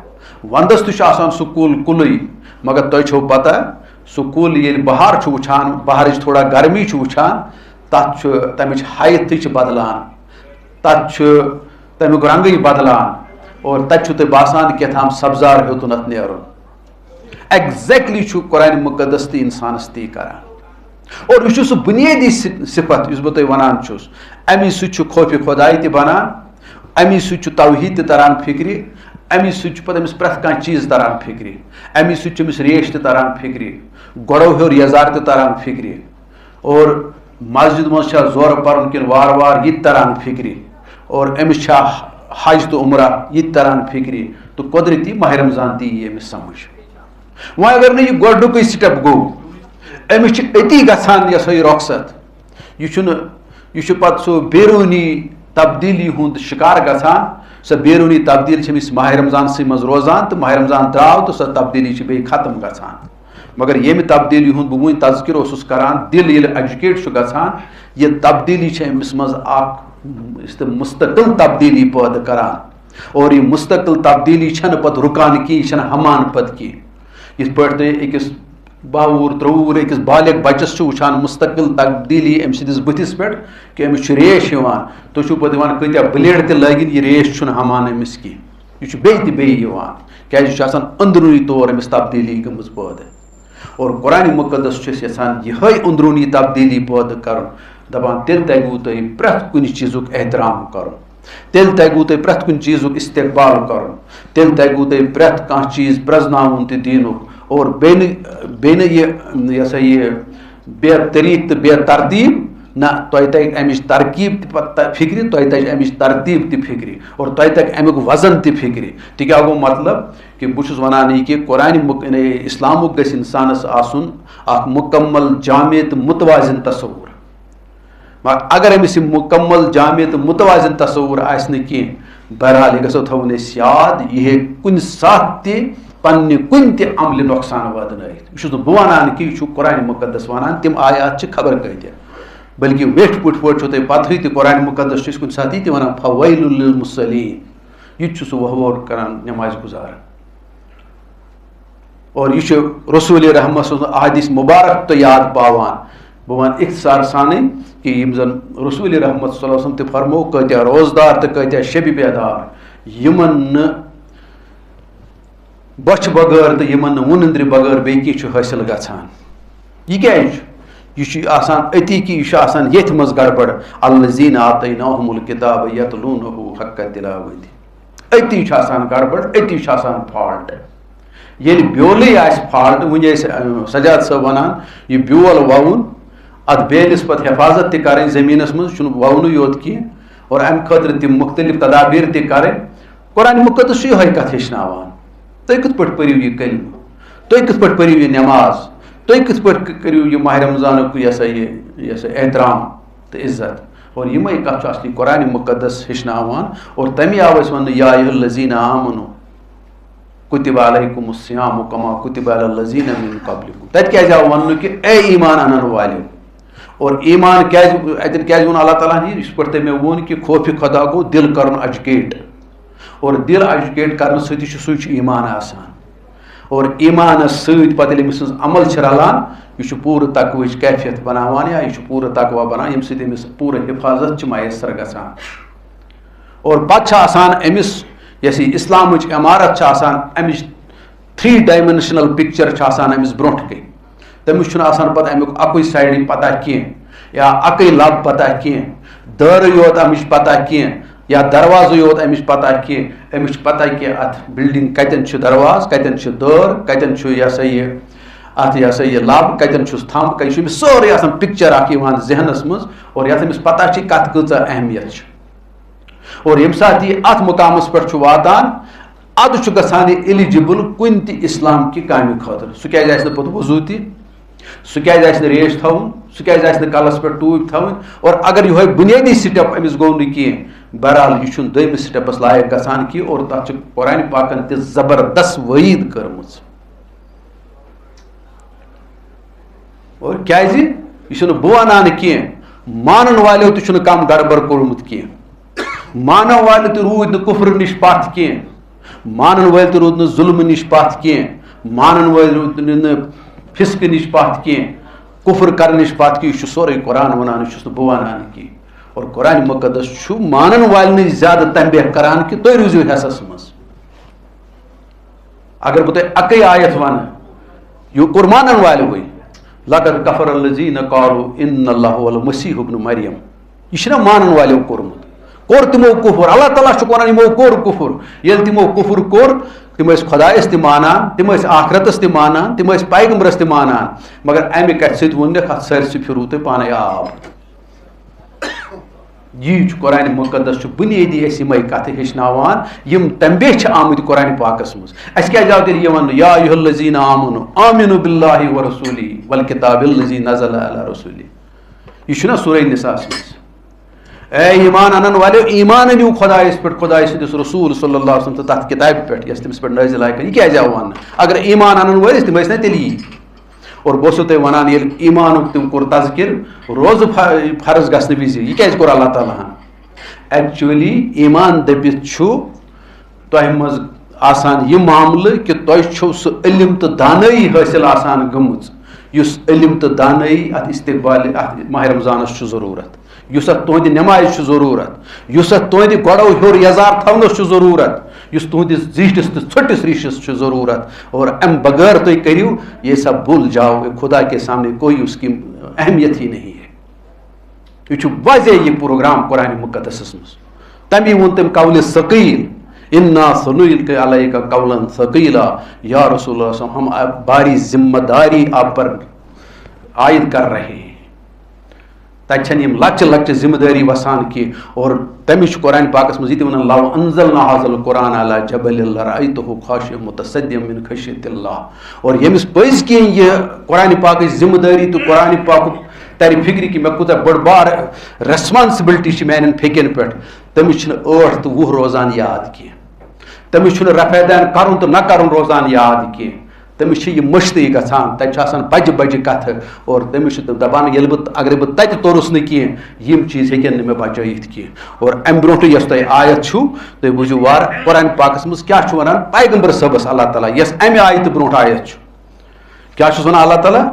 وندس تہ آسان سہ کُل کُلٕے مگر تۄہہِ چھو پتہ سہ کُل ییٚلہِ بہار چھُ وٕچھان بہارٕچ تھوڑا گرمی چھُ وٕچھان تَتھ چھُ تَمِچ ہایت تہِ چھِ بدلان تَتھ چھُ تَمیُک رنگٕے بدلان اور تَتہِ چھُ تۄہہِ باسان کیٛاہتام سبزار ہیوٚتُن اَتھ نیرُن ایگزیکٹلی چھُ قرآنِ مُقدس تہِ اِنسانَس تی کران اور یہِ چھُ سُہ بُنیٲدی صفت یُس بہٕ تۄہہِ وَنان چھُس اَمی سۭتۍ چھُ خوفہِ خۄداے تہِ بَنان اَمی سۭتۍ چھُ توحیٖد تہِ تران فِکرِ اَمی سۭتۍ چھُ پَتہٕ أمِس پرٛٮ۪تھ کانٛہہ چیٖز تران فِکرِ اَمی سۭتۍ چھُ أمِس ریش تہِ تران فِکرِ گۄڈو ہیوٚر یزار تہِ تران فِکرِ اور مسجد منٛز چھا زورٕ پَرُن کِنہٕ وارٕ وارٕ یہِ تہِ تران فِکرِ اور أمِس چھا حج تہٕ عمرہ یہِ تہِ تران فِکرِ تہٕ قۄدرٔتی ماہِ رمضان تہِ یی أمِس سمجھ وۄنۍ اگر نہٕ یہِ گۄڈنیُکُے سِٹٮ۪پ گوٚو أمِس چھِ أتی گژھان یہِ سا یہِ رۄخصت یہِ چھُ پَتہٕ سُہ بیروٗنی تبدیٖلی ہُنٛد شِکار گژھان سۄ بیروٗنی تبدیٖلی چھِ أمِس ماہِ رمضانسٕے منٛز روزان تہٕ ماہِ رمضان درٛاو تہٕ سۄ تبدیٖلی چھِ بیٚیہِ ختم گژھان مگر ییٚمہِ تبدیٖلی ہُنٛد بہٕ وٕنۍ تذکِر اوسُس کران دِل ییٚلہِ ایجوکیٹ چھُ گژھان یہِ تبدیٖلی چھِ أمِس منٛز اکھ مُستقل تبدیٖلی پٲدٕ کران اور یہِ مُستقل تبدیٖلی چھنہٕ پتہٕ رُکان کینٛہہ یہِ چھنہٕ ہمان پتہٕ کینٛہہ یِتھ پٲٹھۍ تُہۍ أکِس 12 وُہُر 13 وُہُر أکِس بالغ بچس چھُ وٕچھان مُستقل تبدیٖلی أمۍ سٕنٛدِس بٕتھِس پٮ۪ٹھ کہِ أمِس چھُ ریش یِوان تُہۍ چھِو پتہٕ دِوان کۭتیاہ بٕلیڈ تہِ لٲگِنۍ یہِ ریش چھُنہٕ ہمان أمِس کینٛہہ یہِ چھُ بیٚیہِ تہِ بیٚیہِ یِوان کیازِ یہِ چھُ آسان أنٛدروٗنی طور أمِس تبدیٖلی گٔمٕژ پٲدٕ اور قرآنِ مُقدس چھُ أسۍ یژھان یِہے أنٛدروٗنی تبدیٖلی پٲدٕ کرُن دپان تیٚلہِ تگوٕ تۄہہِ پرٛٮ۪تھ کُنہِ چیٖزُک احترام کرُن تیٚلہِ تگوٕ تۄہہِ پرٛٮ۪تھ کُنہِ چیٖزُک استقبال کرُن تیٚلہِ تگوٕ تۄہہِ پرٛٮ۪تھ کانٛہہ چیٖز پرٛزناوُن تہِ دیٖنُک اور بیٚیہِ نہٕ یہِ ہسا یہِ بے طریٖق تہٕ بے ترتیٖب نہ تۄہہِ تگہِ اَمِچ ترکیٖب تہِ پتہٕ فِکرِ تۄہہِ تگہِ اَمِچ ترتیٖب تہِ فِکرِ اور تۄہہِ تگہِ اَمیُک وزن تہِ فِکرِ تہِ کیٛاہ گوٚو مطلب کہِ بہٕ چھُس وَنان یہِ کہِ قرآنِ اِسلامُک گژھِ اِنسانَس آسُن اکھ مُکمل جامع تہٕ مُتوازن تصوُر مگر اگر أمِس یہِ مُکمل جامع تہٕ مُتوازن تصوُر آسہِ نہٕ کینٛہہ بہرحال یہِ گژھو تھاوُن أسۍ یاد یہِ ہیٚکہِ کُنہِ ساتہٕ تہِ پننہِ کُنہِ تہِ عملہِ نۄقصان واتنٲیِتھ یہِ چھُس نہٕ بہٕ وَنان کہِ یہِ چھُ قرآنِ مُقدس وَنان تِم آیات چھِ خبر کۭتیاہ بٔلکہِ ویٹھۍ پٲٹھۍ چھو تۄہہِ پتہٕے تہِ قرآنِ مُقدس چھِ أسۍ کُنہِ ساتہٕ یہِ تہِ وَنان فویلُ لِلمُصلیٖن یہِ تہِ چھُ سُہ وۄہور کران نٮ۪مازِ گُزار اور یہِ چھُ رسوٗلِ رحمت سُنٛد احادیث مُبارک تہٕ یاد پاوان بہٕ وَنہٕ اختصار سانٕے کہِ یِم زن رسوٗلِ رحمت صلی اللہ علیہ وسلم تہِ فرمو کۭتیاہ روزدار تہٕ کۭتیاہ شبِ بیدار یِمن نہٕ بۄچھِ بغٲر تہٕ یِمن نہٕ وُنندرِ بغٲر بیٚیہِ کینٛہہ چھُ حٲصِل گژھان یہِ کیازِ چھُ یہِ چھُ آسان أتی کہِ یہِ چھُ آسان ییٚتھۍ منٛز گڑبڑ الذیٖنَ آتَینَاهُمُ الکِتابَ یتلوٗنَہُ حق تِلاوَتِہ أتی چھُ آسان گڑبڑ أتی چھُ آسان فالٹ ییٚلہِ بیولٕے آسہِ فالٹ وٕنہِ ٲسۍ سجاد صٲب وَنان یہِ بیول وَوُن اَتھ بیلِس پَتہٕ حفاظت تہِ کَرٕنۍ زٔمیٖنَس منٛز چھُنہٕ وَونُے یوت کینٛہہ اور اَمہِ خٲطرٕ تِم مُختٔلِف تدابیٖر تہِ کَرٕنۍ قرآنِ مُقدس چھُ یِہوے کَتھ ہیٚچھناوان تُہۍ کِتھ پٲٹھۍ پٔرِو یہِ کلمہٕ تُہۍ کِتھ پٲٹھۍ پٔرِو یہِ نٮ۪ماز تُہۍ کِتھ پٲٹھۍ کٔرِو یہِ ماہِ رمضانُک یہِ ہسا یہِ احترام تہٕ عزت اور یِمے کَتھ چھُ اَصلی قرآنِ مُقدس ہیٚچھناوان اور تَمے آو اَسہِ وَننہٕ یا ایُہا الذیٖنَ آمَنوٗ کُتِبَ علیکُمُ الصِیامُ کما کُتِبَ علی الذیٖنَ مِن قبلکُم تَتہِ کیازِ آو وَننہٕ کہِ اے ایٖمان اَنن والیو اور ایٖمان کیازِ اَتٮ۪ن کیازِ ووٚن اللہ تعالیٰ ہن یِتھ پٲٹھۍ تۄہہِ مےٚ ووٚن کہِ خوفہِ خۄدا گوٚو دِل کَرُن ایجوکیٹ اور دِل ایجوکیٹ کرنہٕ سۭتی چھُ سُے چھُ ایٖمان آسان اور ایٖمانَس سۭتۍ پَتہٕ ییٚلہِ أمۍ سٕنٛز عمل چھِ رلان یہِ چھُ پوٗرٕ تقوٕچ کیفیت بناوان یا یہِ چھُ پوٗرٕ تقوا بنان ییٚمہِ سۭتۍ أمِس پوٗرٕ حِفاظت چھِ میسر گژھان اور پَتہٕ چھِ آسان أمِس یۄس یہِ اِسلامٕچ عمارت چھِ آسان اَمِچ 3 ڈایمینشنل پِکچر چھِ آسان أمِس برونٛٹھ کَنۍ تٔمِس چھُنہٕ آسان پَتہٕ اَمیُک اَکُے سایڈٕے پتہ کینٛہہ یا اَکٕے لب پتہ کینٛہہ دٲرٕے یوت اَمِچ پتہ کینٛہہ یا دروازٕے یوت اَمِچ پتہ کینٛہہ أمِس چھِ پتہ کہِ اَتھ بِلڈِنٛگ کَتٮ۪ن چھُ دروازٕ کَتٮ۪ن چھُ دٲر کَتٮ۪ن چھُ یہِ ہسا یہِ اَتھ یہِ ہسا یہِ لب کَتٮ۪ن چھُس تھمب کَتہِ چھُ أمِس سورُے آسان پِکچر اکھ یِوان ذہنس منٛز اور یَتھ أمِس پتہ چھِ کَتھ کۭژاہ اہمیت چھِ اور ییٚمہِ ساتہٕ یہِ اَتھ مُقامَس پٮ۪ٹھ چھُ واتان اَدٕ چھُ گژھان یہِ ایلِجِبٕل کُنہِ تہِ اِسلام کہِ کامہِ خٲطرٕ سُہ کیازِ آسہِ نہٕ پَتہٕ وضوٗ تہِ سُہ کیازِ آسہِ نہٕ ریش تھاوُن سُہ کیازِ آسہِ نہٕ کَلَس پٮ۪ٹھ ٹوٗپۍ تھاوٕنۍ اور اگر یِہوے بُنیٲدی سِٹٮ۪پ أمِس گوٚو نہٕ کینٛہہ بہرحال یہِ چھُنہٕ دوٚیمِس سِٹٮ۪پَس لایق گژھان کینٛہہ اور تَتھ چھِ قرآنِ پاکَن تہِ زبردست وعیٖد کٔرمٕژ اور کیازِ یہِ چھُنہٕ بہٕ وَنان کینٛہہ مانن والیو تہِ چھُنہٕ کَم گڑبڑ کوٚرمُت کینٛہہ مانن والہِ تہِ روٗدۍ نہٕ کُفرٕ نِش پَتھ کینٛہہ مانن وٲلۍ تہِ روٗد نہٕ ظُلمہٕ نِش پتھ کینٛہہ مانن وٲلۍ روٗد نہٕ فِسکہٕ نِش پتھ کینٛہہ کُفر کرنہٕ نِش پتھ کینٛہہ یہِ چھُ سورُے قرآن ونان یہِ چھُس نہٕ بہٕ ونان کینٛہہ اور قرآن مقدس چھُ مانن والنٕے زیادٕ تنبیہ کران کہِ تُہۍ روٗزِو حٮ۪سس منٛز اگر بہٕ تۄہہِ اکٕے آیت ونہٕ یہِ کوٚر مانن والیوٕے لقد کفر الذین قالوا ان اللہ هو المسیح ابن مریم یہ چھُنہ مانن والیو کوٚرمُت کوٚر تِمو کُفر اللہ تعالیٰ چھُکھ ونان یِمو کوٚر کُفر ییٚلہِ تِمو کُفر کوٚر تِم ٲسۍ خۄدایس تہِ مانان تِم ٲسۍ آخرتس تہِ مانان تِم ٲسۍ پیغمبرس تہِ مانان مگر امہِ کتھِ سۭتۍ ووٚنکھ اتھ سٲرسٕے پھِروٕ تۄہہِ پانے آب یی چھُ قرآنِ مُقدس چھُ بُنیٲدی اَسہِ یِمے کتھٕ ہیٚچھناوان یِم تنبیہ چھِ آمٕتۍ قرآنِ پاکس منٛز اَسہِ کیازِ آو تیٚلہِ یہِ وننہٕ یا ایُہا الذیٖنَ آمنوٗ آمِنوٗ بِاللہِ وَرَسوٗلِہِ وَالکِتابِ الذی نزل علی رسوٗلِہِ یہِ چھُنہ سورہ نِساءَس منٛز اے ایمان انن والیو ایمان أنِو خۄدایس پٮ۪ٹھ خۄداے سٕنٛدِس رسوٗل صلی اللہ علیہ وسلم تہٕ تتھ کِتابہِ پٮ۪ٹھ یۄس تٔمِس پٮ۪ٹھ نٲزِل آیہِ یہِ کیازِ آو وننہٕ اگر ایمان انن وٲلۍ تِم ٲسۍ نہ تیٚلہِ یی اور بہٕ اوسو تۄہہِ ونان ییٚلہِ ایمانُک تٔمۍ کوٚر تذکِر روزٕ فرض گژھنہٕ وِزِ یہِ کیازِ کوٚر اللہ تعالیٰ ہن ایکچُؤلی ایمان دٔپِتھ چھُ تۄہہِ منٛز آسان یہِ معاملہٕ کہِ تۄہہِ چھُو سُہ علم تہٕ دانٲیی حٲصِل آسان گٔمٕژ یُس علم تہٕ دانٲیی اتھ استقبالہِ اتھ ماہِ رمضانس چھُ ضروٗرت یُس اتھ تُہنٛدِ نٮ۪مازِ چھُ ضروٗرت یُس اتھ تُہنٛدِ گۄڈو ہیوٚر یزار تھاونس چھُ ضروٗرت یُس تُہنٛدِس زیٖٹھِس تہٕ ژھٔٹِس ریٖشس چھُ ضروٗرت اور امہِ بغٲر تُہۍ کٔرِو یہ سب بھول جاؤ خدا کے سامنے کوئی اس کی اہمیت ہی نہیں ہے یہ چھُ واضح یہ پروگرام قرآنِ مُقدسس منٛز تمی ووٚن تٔمۍ قولہِ ثقیٖل انا سنلقی علیک قولا ثقیلا یا رسول اللہ صلی اللہ علیہ وسلم ہم باری ذمہ داری آپ پر عائد کر رہے ہیں تتہِ چھنہٕ یِم لۄکچہِ لۄکچہِ ذمہ دٲری وسان کینٛہہ اور تٔمِس چھُ قرآنِ پاکس منٛز یہِ تہِ ونان لو انزلنا هذا القرآن علی جبل لرأیتہ خاشعا متصدعا من خشیۃ اللہ اور ییٚمِس پٔزۍ کینٛہہ یہِ قرآنِ پاکٕچ ذمہ دٲری تہٕ قرآنِ پاکُک ترِ فکرِ کہِ مےٚ کوٗتاہ بٔڑ بار ریسپانسبلٹی چھِ میانٮ۪ن پھیکٮ۪ن پٮ۪ٹھ تٔمِس چھِنہٕ 8 تہٕ 20 روزان یاد کینٛہہ تٔمِس چھُنہٕ رفع دین کرُن تہٕ نہ کرُن روزان یاد کینٛہہ تٔمِس چھِ یہِ مٔشتٕے گژھان تتہِ چھُ آسان بجہِ بجہِ کتھٕ اور تٔمِس چھُ دپان ییٚلہِ بہٕ اگرے بہٕ تتہِ توٚرُس نہٕ کینٛہہ یِم چیٖز ہیٚکن نہٕ مےٚ بچٲیِتھ کینٛہہ اور امہِ برونٛٹھٕے یۄس تۄہہِ آیت چھُو تُہۍ بوٗزِو وارٕ قرآنِ پاکس منٛز کیاہ چھُ ونان پیغمبر صٲبس اللہ تعالیٰ یۄس امہِ آیتہِ برونٛٹھ آیت چھُ کیاہ چھُس ونان اللہ تعالیٰ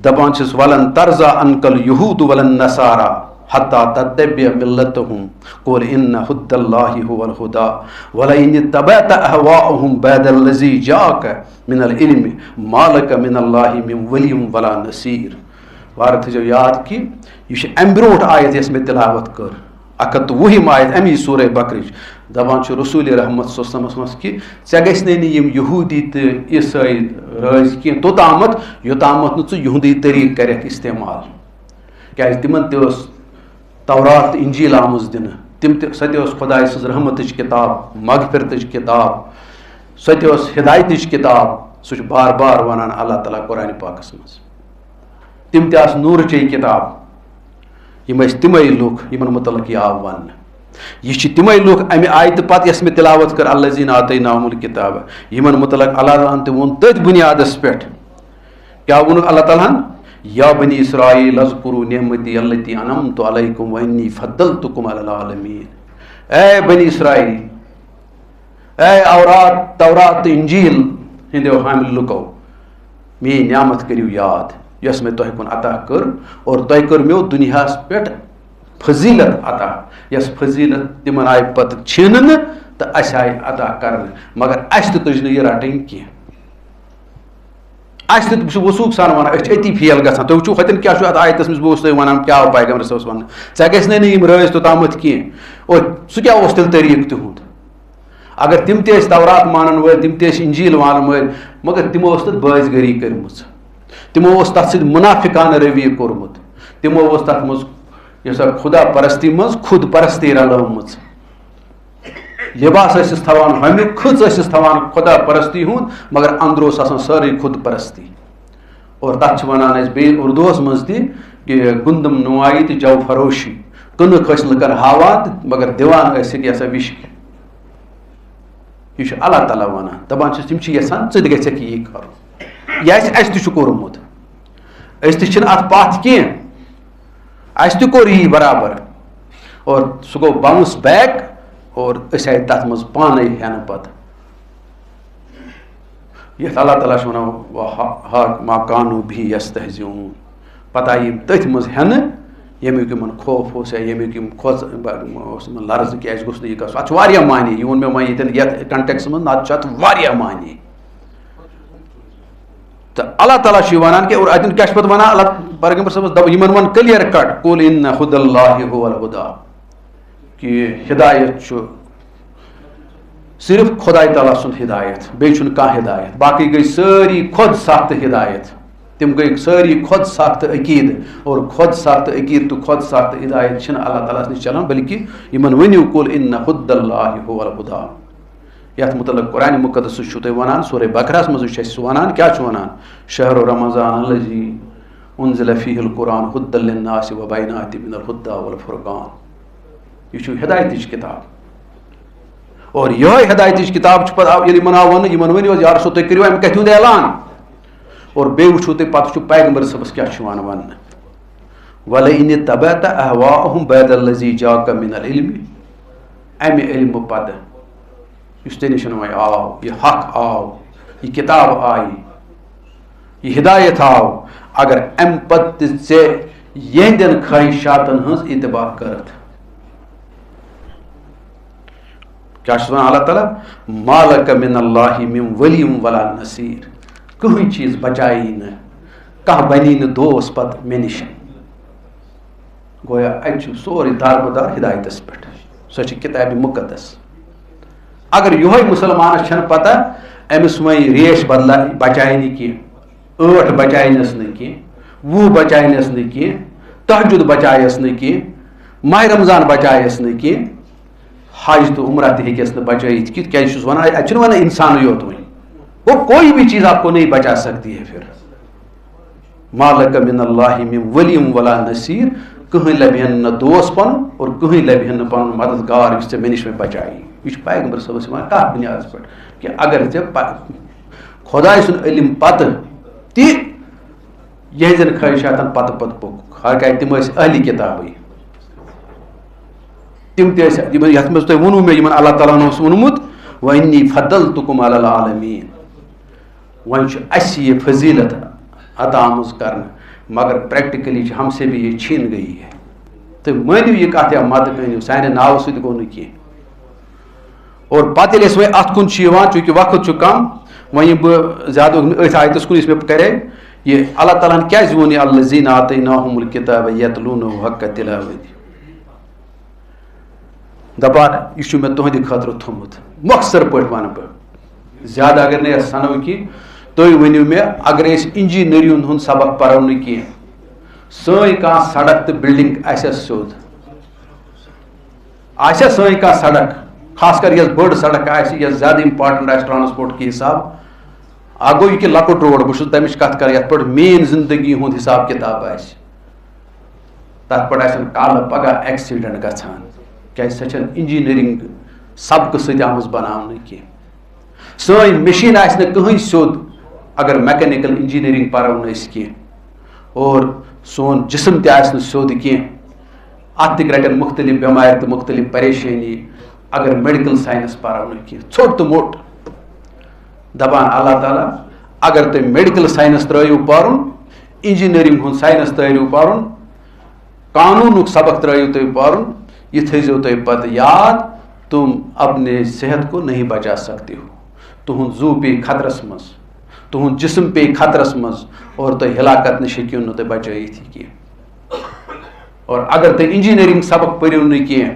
دپان چھِس ولن ترزا انکل یہوٗد ولن نصارا حتیٰ تتبع ملتہم قل ان ہدى اللہ هو الہدى ولئن اتبعت اہواءهم بعد الذی جاءک من العلم ما لک من اللہ من ولی ولا نصیر وارٕ تھٲیزیو یاد کہِ یہِ چھِ امہِ برونٛٹھ آیت یۄس مےٚ تلاوت کٔر 120 آیت امی سورہ بقرٕچ دپان چھُ رسول رحمت صلی اللہ علیہ وسلمس کہِ ژےٚ گژھنَے نہٕ یِم یہوٗدی تہٕ عیٖسٲے رٲضۍ کینٛہہ توٚتامتھ یوٚتامتھ نہٕ ژٕ یِہُنٛدُے طریٖقہٕ کَرٮ۪کھ استعمال کیازِ تِمن تہِ ٲس تورات تہٕ انجیٖل آمٕژ دِنہٕ تِم تہِ سۄ تہِ ٲس خۄداے سٕنٛز رحمتٕچ کِتاب مغفرتٕچ کِتاب سۄ تہِ ٲس ہدایتٕچ کِتاب سُہ چھُ بار بار ونان اللہ تعالیٰ قرآنِ پاکس منٛز تِم تہِ آسہٕ نوٗرچے کِتاب یِم ٲسۍ تِمے لُکھ یِمن مُتعلق یہِ آو وننہٕ یہ چھِ تِمے لُکھ امہِ آیتہٕ پتہٕ یۄس مےٚ تلاوت کٔر الذین آتیناہم الکتاب یِمن مُتعلق اللہ تعالیٰ ہن تہِ ووٚن تٔتھۍ بُنیادس پٮ۪ٹھ کیاہ ووٚنُکھ اللہ تعالیٰ ہن یا بنی اسرائیل اذکروا نعمتی التی انعمت علیکم وانی فضلتکم علی العالمین اے بنی اسرائیل اے تورات تہٕ انجیل ہٕنٛدیو حامل لُکو میٲنۍ نعمت کٔرِو یاد یۄس مےٚ تۄہہِ کُن عطا کٔر اور تۄہہِ کٔر مےٚ دُنیاہس پٮ۪ٹھ فضیلت عطا یۄس فضیلت تِمن آیہِ پتہٕ چھیننہٕ تہٕ اَسہِ آیہِ عطا کرنہٕ مگر اَسہِ تہِ تُج نہٕ یہِ رٹٕنۍ کینٛہہ اَسہِ تہِ بہٕ چھُس وثوٗق سان ونان أسۍ چھِ أتی فیل گژھان تُہۍ وٕچھِو ہوٚتٮ۪ن کیاہ چھُ اتھ آیتس منٛز بہٕ اوسُس تۄہہِ ونان کیاہ آو پیغمبر صٲبس وننہٕ ژےٚ گژھنَے نہٕ یِم رٲضۍ توٚتامتھ کینٛہہ اور سُہ کیاہ اوس تیٚلہِ طریٖقہٕ تِہُنٛد اگر تِم تہِ ٲسۍ تورات مانن وٲلۍ تِم تہِ ٲسۍ انجیٖل مانن وٲلۍ مگر تِمو ٲس تتھ بٲزگٲری کٔرمٕژ تِمو اوس تتھ سۭتۍ مُنافِقانہٕ رویہِ کوٚرمُت تِمو اوس تتھ منٛز یۄس سا خدا پرستی منٛز خود پرستی رلٲومٕژ لباس ٲسِس تھاوان ہوٚمیُک کھٔژ ٲسِس تھاوان خدا پرستی ہُنٛد مگر انٛدر اوس آسان سٲرٕے خود پرستی اور تتھ چھِ ونان أسۍ بیٚیہِ اردوٗہس منٛز تہِ کہِ گُندم نُمایی تہٕ جو فروشی کٕنٕک ٲسۍ لُکن ہاوان تہٕ مگر دِوان ٲسِکھ یہِ ہسا وِشکہِ یہِ چھُ اللہ تعالیٰ ونان دپان چھِس تِم چھِ یژھان ژٕ تہِ گژھٮ۪کھ یی کرُن یہِ اَسہِ تہِ چھُ کوٚرمُت أسۍ تہِ چھِنہٕ اتھ پتھ کینٛہہ اَسہِ تہِ کوٚر یی برابر اور سُہ گوٚو باوُنس بیک اور أسۍ آیہِ تتھ منٛز پانے ہٮ۪نہٕ پتہٕ یتھ اللہ تعالیٰ چھُ وَنان ما کانوٗ بِہِ یستہزئوٗن پتہ آیہِ یِم تٔتھۍ منٛز ہٮ۪نہٕ ییٚمیُک یِمن خوف اوس یا ییٚمیُک یِم اوس یِمن لرزٕ کہِ اَسہِ گوٚژھ نہٕ یہِ گژھُن اَتھ چھُ واریاہ معنی یہِ ووٚن مےٚ وۄنۍ ییٚتٮ۪ن یتھ کنٹیکسس منٛز نتہٕ چھُ اَتھ واریاہ معنی تہٕ اللہ تعالیٰ چھُ یہِ وَنان کہِ اور اَتٮ۪ن کیٛاہ چھُ پتہٕ وَنان اللہ پیغمبر صٲبس دَپ یِمن وَن کٕلیر کٹ قُل اِنَّ ہُدى اللہِ هُوَ الْهُدى کہِ ہدایت چھُ صرف خۄداے تعالیٰ سُنٛد ہدایت بیٚیہِ چھُنہٕ کانٛہہ ہدایت باقٕے گٔے سٲری خۄد ساختہ ہدایت تِم گٔے سٲری خۄد ساختہ عقیٖدٕ اور خۄد ساختہ عقیٖدٕ تہٕ خۄد ساختہ ہدایت چھِنہٕ اللہ تعالیٰ ہس نِش چلان بلکہِ یِمن ؤنِو قُل اِنَّ ہُدى اللہِ هُوَ الْهُدى یتھ متعلق قرآنِ مُقدس چھُو تۄہہِ وَنان سورہ بقرہس منٛز چھُ اَسہِ سُہ وَنان کیٛاہ چھُ وَنان شہرُ رمضان الذی انزل فیہ القرآن ہُدى للناس وبینات من الہدى والفرقان یہ چھُ ہدایتٕچ کِتاب اور یِہوے ہدایتٕچ کِتاب چھُ پتہٕ ییٚلہِ یِمن آو وننہٕ یِمن ؤنِو حظ یا رسول تُہۍ کٔرِو اَمہِ کتھِ ہُنٛد اعلان اور بیٚیہِ وٕچھو تُہۍ پتہٕ چھُ پیغمبر صٲبس کیٛاہ چھُ یِوان وننہٕ وَلَئِنِ اتَّبَعْتَ أَهْوَاءَهُمْ بَعْدَ الَّذِي جَاءَكَ مِنَ الْعِلْمِ اَمہِ علمہٕ پتہٕ یُس ژےٚ نِش وۄنۍ آو یہِ حق آو یہِ کِتاب آیہِ یہِ ہدایت آو اگر اَمہِ پتہٕ تہِ ژےٚ یِہنٛدٮ۪ن خٲہِشاتن ہٕنٛز اتباع کٔرٕتھ کیٛاہ چھُس وَنان اللہ تعالیٰ ما لَكَ مِنَ اللہِ مِن وَلِيٍّ وَلَا نَصیٖر کٕہٕنۍ چیٖز بچایی نہٕ کانٛہہ بنی نہٕ دوس پتہٕ مےٚ نِش گویا اَتہِ چھُ سورُے دارمدار ہدایتس پٮ۪ٹھ سۄ چھِ کِتابہِ مُقدس اگر یِہوے مُسلمانس چھنہٕ پتہ أمِس وۄنۍ ریش بچایہِ نہٕ کینٛہہ 8 بچاینس نہٕ کینٛہہ 20 بچاینس نہٕ کینٛہہ تہجُد بچایس نہٕ کینٛہہ ماہِ رمضان بچایس نہٕ کینٛہہ حج تہٕ عمرہ تہِ ہیٚکٮ۪س نہٕ بچٲیِتھ کینٛہہ کیٛازِ چھُس ونان اَتہِ چھُنہٕ ونان انسانٕے یوت وۄنۍ وہ کوئی بھی چیز آپ کو نہیں بچا سکتی ہے پھر ما لَكَ مِنَ اللہِ مِن وَلِيٍّ وَلَا نَصیٖر کٕہٕنۍ لبہن نہٕ دوس پنُن اور کٕہٕنۍ لبہن نہٕ پنُن مددگار یُس ژےٚ مےٚ نِش وۄنۍ بچایی یہِ چھُ پیغمبر صٲبس یِوان کتھ بُنیادس پٮ۪ٹھ کہِ اگر ژےٚ خۄداے سُنٛد علم پتہٕ تہِ یِہنٛزن خٲہِشاتن پتہٕ پوٚکُکھ حالانکہِ تِم ٲسۍ اہلِ کِتابٕے تِم تہِ ٲسۍ یتھ منٛز تۄہہِ ووٚنوُ مےٚ یِمن اللہ تعالیٰ ہن اوس ووٚنمُت وَإِنِّی فَضَّلْتُکُم عَلَى الْعَالَمِیٖن وۄنۍ چھُ اَسہِ یہِ فضیٖلت عطا آمٕژ کرنہٕ مگر پریکٹِکلی چھِ ہم سے بھی یہ چھین گئی ہے تہٕ مٲنِو یہِ کتھ یا مت کٔنِو سانہِ ناوٕ سۭتۍ گوٚو نہٕ کینٛہہ اور پتہٕ ییٚلہِ أسۍ وۄنۍ اتھ کُن چھِ یِوان چوٗنٛکہِ وقت چھُ کم وۄنۍ یِمہٕ بہٕ زیادٕ أتھۍ آیتس کُن یُس مےٚ کرے یہِ اللہ تعالیٰ ہن کیٛازِ ووٚن یہِ الَّذِیٖنَ آتَینَاهُمُ الْکِتابَ یَتْلُونَہُ حَقَّ تِلَاوَتِهِ دپان یہِ چھُ مےٚ تُہنٛدِ خٲطرٕ تھوٚمُت مۄخصر پٲٹھۍ ونہٕ بہٕ زیادٕ اگر نہٕ أسۍ سنو کینٛہہ تُہۍ ؤنِو مےٚ اگر أسۍ انجیٖنٔرِنٛگ ہُنٛد سبق پرو نہٕ کینٛہہ سٲنۍ کانٛہہ سڑک تہٕ بِلڈِنٛگ آسیا سیوٚد آسیا سٲنۍ کانٛہہ سڑک خاص کر یۄس بٔڑ سڑک آسہِ یۄس زیادٕ امپارٹنٹ آسہِ ٹرانسپورٹ کہِ حساب اکھ گوٚو یہِ کہِ لۄکُٹ روڈ بہٕ چھُس تمِچ کتھ کران یتھ پٲٹھۍ مین زندگی ہُنٛد حساب کِتاب آسہِ تتھ پٮ۪ٹھ آسن کالہٕ پگہہ ایکسیڈنٹ گژھان کیٛازِ سۄ چھنہٕ انجیٖنٔرِنٛگ سبقہٕ سۭتۍ آمٕژ بناونہٕ کینٛہہ سٲنۍ مِشیٖن آسہِ نہٕ کٕہٕنۍ سیوٚد اگر میکینِکل انجیٖنٔرِنٛگ پرو نہٕ أسۍ کینٛہہ اور سون جسم تہِ آسہِ نہٕ سیوٚد کینٛہہ اتھ تہِ رٹن مختلف بٮ۪مارِ تہٕ مختلف پریشٲنی اگر میڈِکل ساینس پرو نہٕ کینٛہہ ژھوٚٹ تہٕ موٚٹ دپان اللہ تعالیٰ اگر تُہۍ میڈِکل ساینس ترٲیِو پرُن انجیٖنٔرِنٛگ ہُنٛد ساینس ترٲیِو پرُن قانوٗنُک سبق ترٲیِو تُہۍ پرُن یہ تھٲیزیو تُہۍ پتہٕ یاد تم اپنے صحت کو نہیں بچا سکتے ہو تہنٛد زُو پیٚیہِ خطرس منٛز تہنٛد جسم پیٚیہِ خطرس منٛز اور تُہۍ ہلاکت نِش ہیٚکِو نہٕ تُہۍ بچٲیِتھ کینٛہہ اور اگر تُہۍ انجیٖنٔرِنٛگ سبق پٔرِو نہٕ کینٛہہ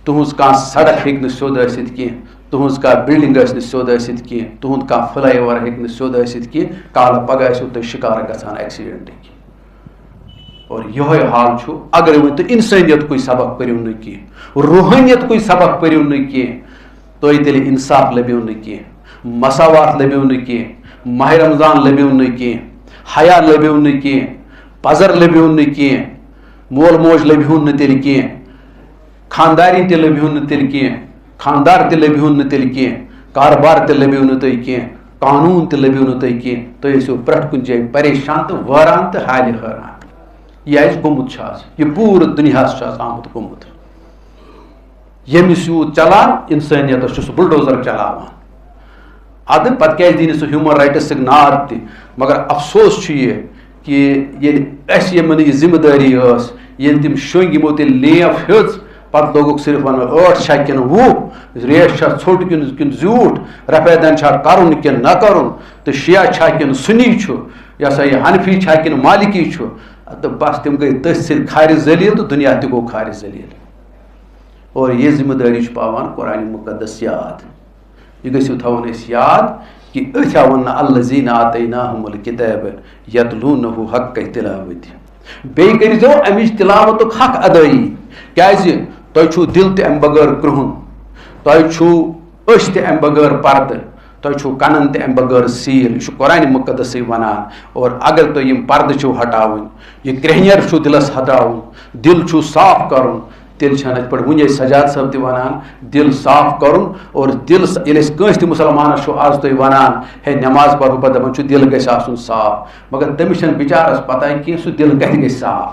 تُہنٛز کانٛہہ سڑک ہیٚکہِ نہٕ سیوٚد ٲسِتھ کینٛہہ تُہنٛز کانٛہہ بِلڈِنٛگ ٲسۍ نہٕ سیوٚد ٲسِتھ کینٛہہ تُہنٛد کانٛہہ فٕلے اوور ہیٚکہِ نہٕ سیوٚد ٲسِتھ کینٛہہ کالہٕ پگہہ ٲسِو تُہۍ شِکار گژھان ایکسیڈنٹٕکۍ اور یِہوے حال چھُ اگر وۄنۍ تُہۍ اِنسٲنیتکُے سبق پٔرِو نہٕ کینٛہہ روحٲنیتکُے سبق پٔرِو نہٕ کینٛہہ تۄہہِ تیٚلہِ اِنصاف لبیو نہٕ کینٛہہ مساوات لبیو نہٕ کینٛہہ ماہِ رمضان لبیو نہٕ کینٛہہ حیا لبیو نہٕ کینٛہہ پزر لبیو نہٕ کینٛہہ مول موج لبہون نہٕ تیٚلہِ کینٛہہ خاندارین تہِ لبہون نہٕ تیٚلہِ کینٛہہ خاندار تہِ لبہون نہٕ تیٚلہِ کینٛہہ کاربار تہِ لبیو نہٕ تۄہہِ کینٛہہ قانوٗن تہِ لبیو نہٕ تۄہہِ کینٛہہ تُہۍ ٲسِو پرٛٮ۪تھ کُنہِ جایہِ پریشان تہٕ وٲران تہٕ حالہِ حٲران یہِ اَسہِ گوٚمُت چھُ آز یہِ پوٗرٕ دُنیاہس چھُ آز آمُت گوٚمُت ییٚمِس یوٗت چلان اِنسٲنیتس چھُ سُہ بُلڈوزر چلاوان اد پتہ کیازِ دی نہٕ سُہ ہیوٗمن رائٹس ناد تہِ مگر افسوس چھُ یہِ کہ ییٚلہِ اَسہِ یِمن یہِ ذمہٕ دٲری ٲس ییٚلہِ تِم شۄنٛگۍ یِمو تیٚلہِ لیف ہیوٚژ پتہٕ لوگُکھ صرف ونُن 8 چھا کِنہٕ 10 ریس چھا ژھوٚٹ کِنہٕ زیوٗٹھ رفع دن چھا کرُن کِنہٕ نہ کرُن تہٕ شِیا چھا کِنہٕ سُنی چھُ یہِ ہسا یہِ حنفی چھا کِنہٕ مالکی چھُ تہٕ بس تِم گٔے تٔتھۍ سۭتۍ کھارِ ذلیٖل تہٕ دُنیا تہِ گوٚو کھارِ ذلیٖل اور یہِ ذمہٕ دٲری چھُ پاوان قرآنِ مُقدس یاد یہِ گٔژھِو تھاوُن أسۍ یاد کہ أتھۍ آو نہٕ الذین آتیناہم الکتاب یتلونہ حق تلاوتہِ بیٚیہِ کٔرۍزیو اَمِچ تلاوتُک حق ادٲیی کیازِ تۄہہِ چھُو دِل تہِ اَمہِ بغٲر کرٛہُن تۄہہِ چھُو أچھ تہِ اَمہِ بغٲر پردٕ تۄہہِ چھُو کَنن تہِ اَمہِ بغٲر سیٖل یہِ چھُ قرآنِ مُقدسٕے وَنان اور اگر تُہۍ یِم پردٕ چھِو ہٹاوٕنۍ یہِ کرٛیٚہنیر چھُو دِلس ہٹاوُن دِل چھُو صاف کرُن تیٚلہِ چھَنہٕ یِتھ پٲٹھۍ وٕنی سجاد صٲب تہِ وَنان دِل صاف کرُن اور دِل ییٚلہِ أسۍ کٲنٛسہِ تہِ مُسلمانس چھُ آز تُہۍ وَنان ہے نٮ۪ماز پرو پتہٕ دپان چھُ دِل گژھِ آسُن صاف مگر تٔمِس چھنہٕ بِچارس پتہ کینٛہہ سُہ دِل کتہِ گژھِ صاف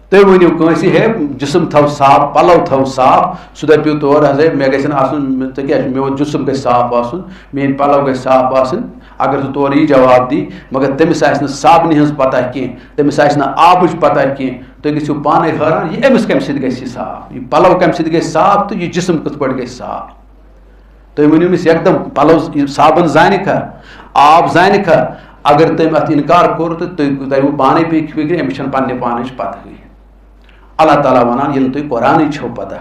تُہۍ ؤنِو کٲنٛسہِ ہے جسم تھاو صاف پلو تھاو صاف سُہ دپیو تورٕ حظ ہے مےٚ گژھن آسُن ژےٚ کیٛاہ چھُ میون جسم گژھِ صاف آسُن میٲنۍ پلو گژھِ صاف آسٕنۍ اگر سُہ تورٕ یہِ جواب دی مگر تٔمِس آسہِ نہٕ صابنہِ ہٕنٛز پتہ کینٛہہ تٔمِس آسہِ نہٕ آبٕچ پتہ کینٛہہ تُہۍ گٔژھِو پانے حٲران یہِ أمِس کمہِ سۭتۍ گژھِ یہِ صاف یہِ پلو کمہِ سۭتۍ گژھِ صاف تہٕ یہِ جسم کِتھ پٲٹھۍ گژھِ صاف تُہۍ ؤنِو أمِس یکدم پلو صابن زانہِ کھا آب زانہِ کھا اگر تٔمۍ اتھ انکار کوٚر تہٕ تُہۍ ترِو پانے فِکرِ أمِس چھنہٕ پننہِ پانٕچ پتہٕے اللہ تعالیٰ ونان ییٚلہِ تُہۍ قرآنٕے چھو پتہ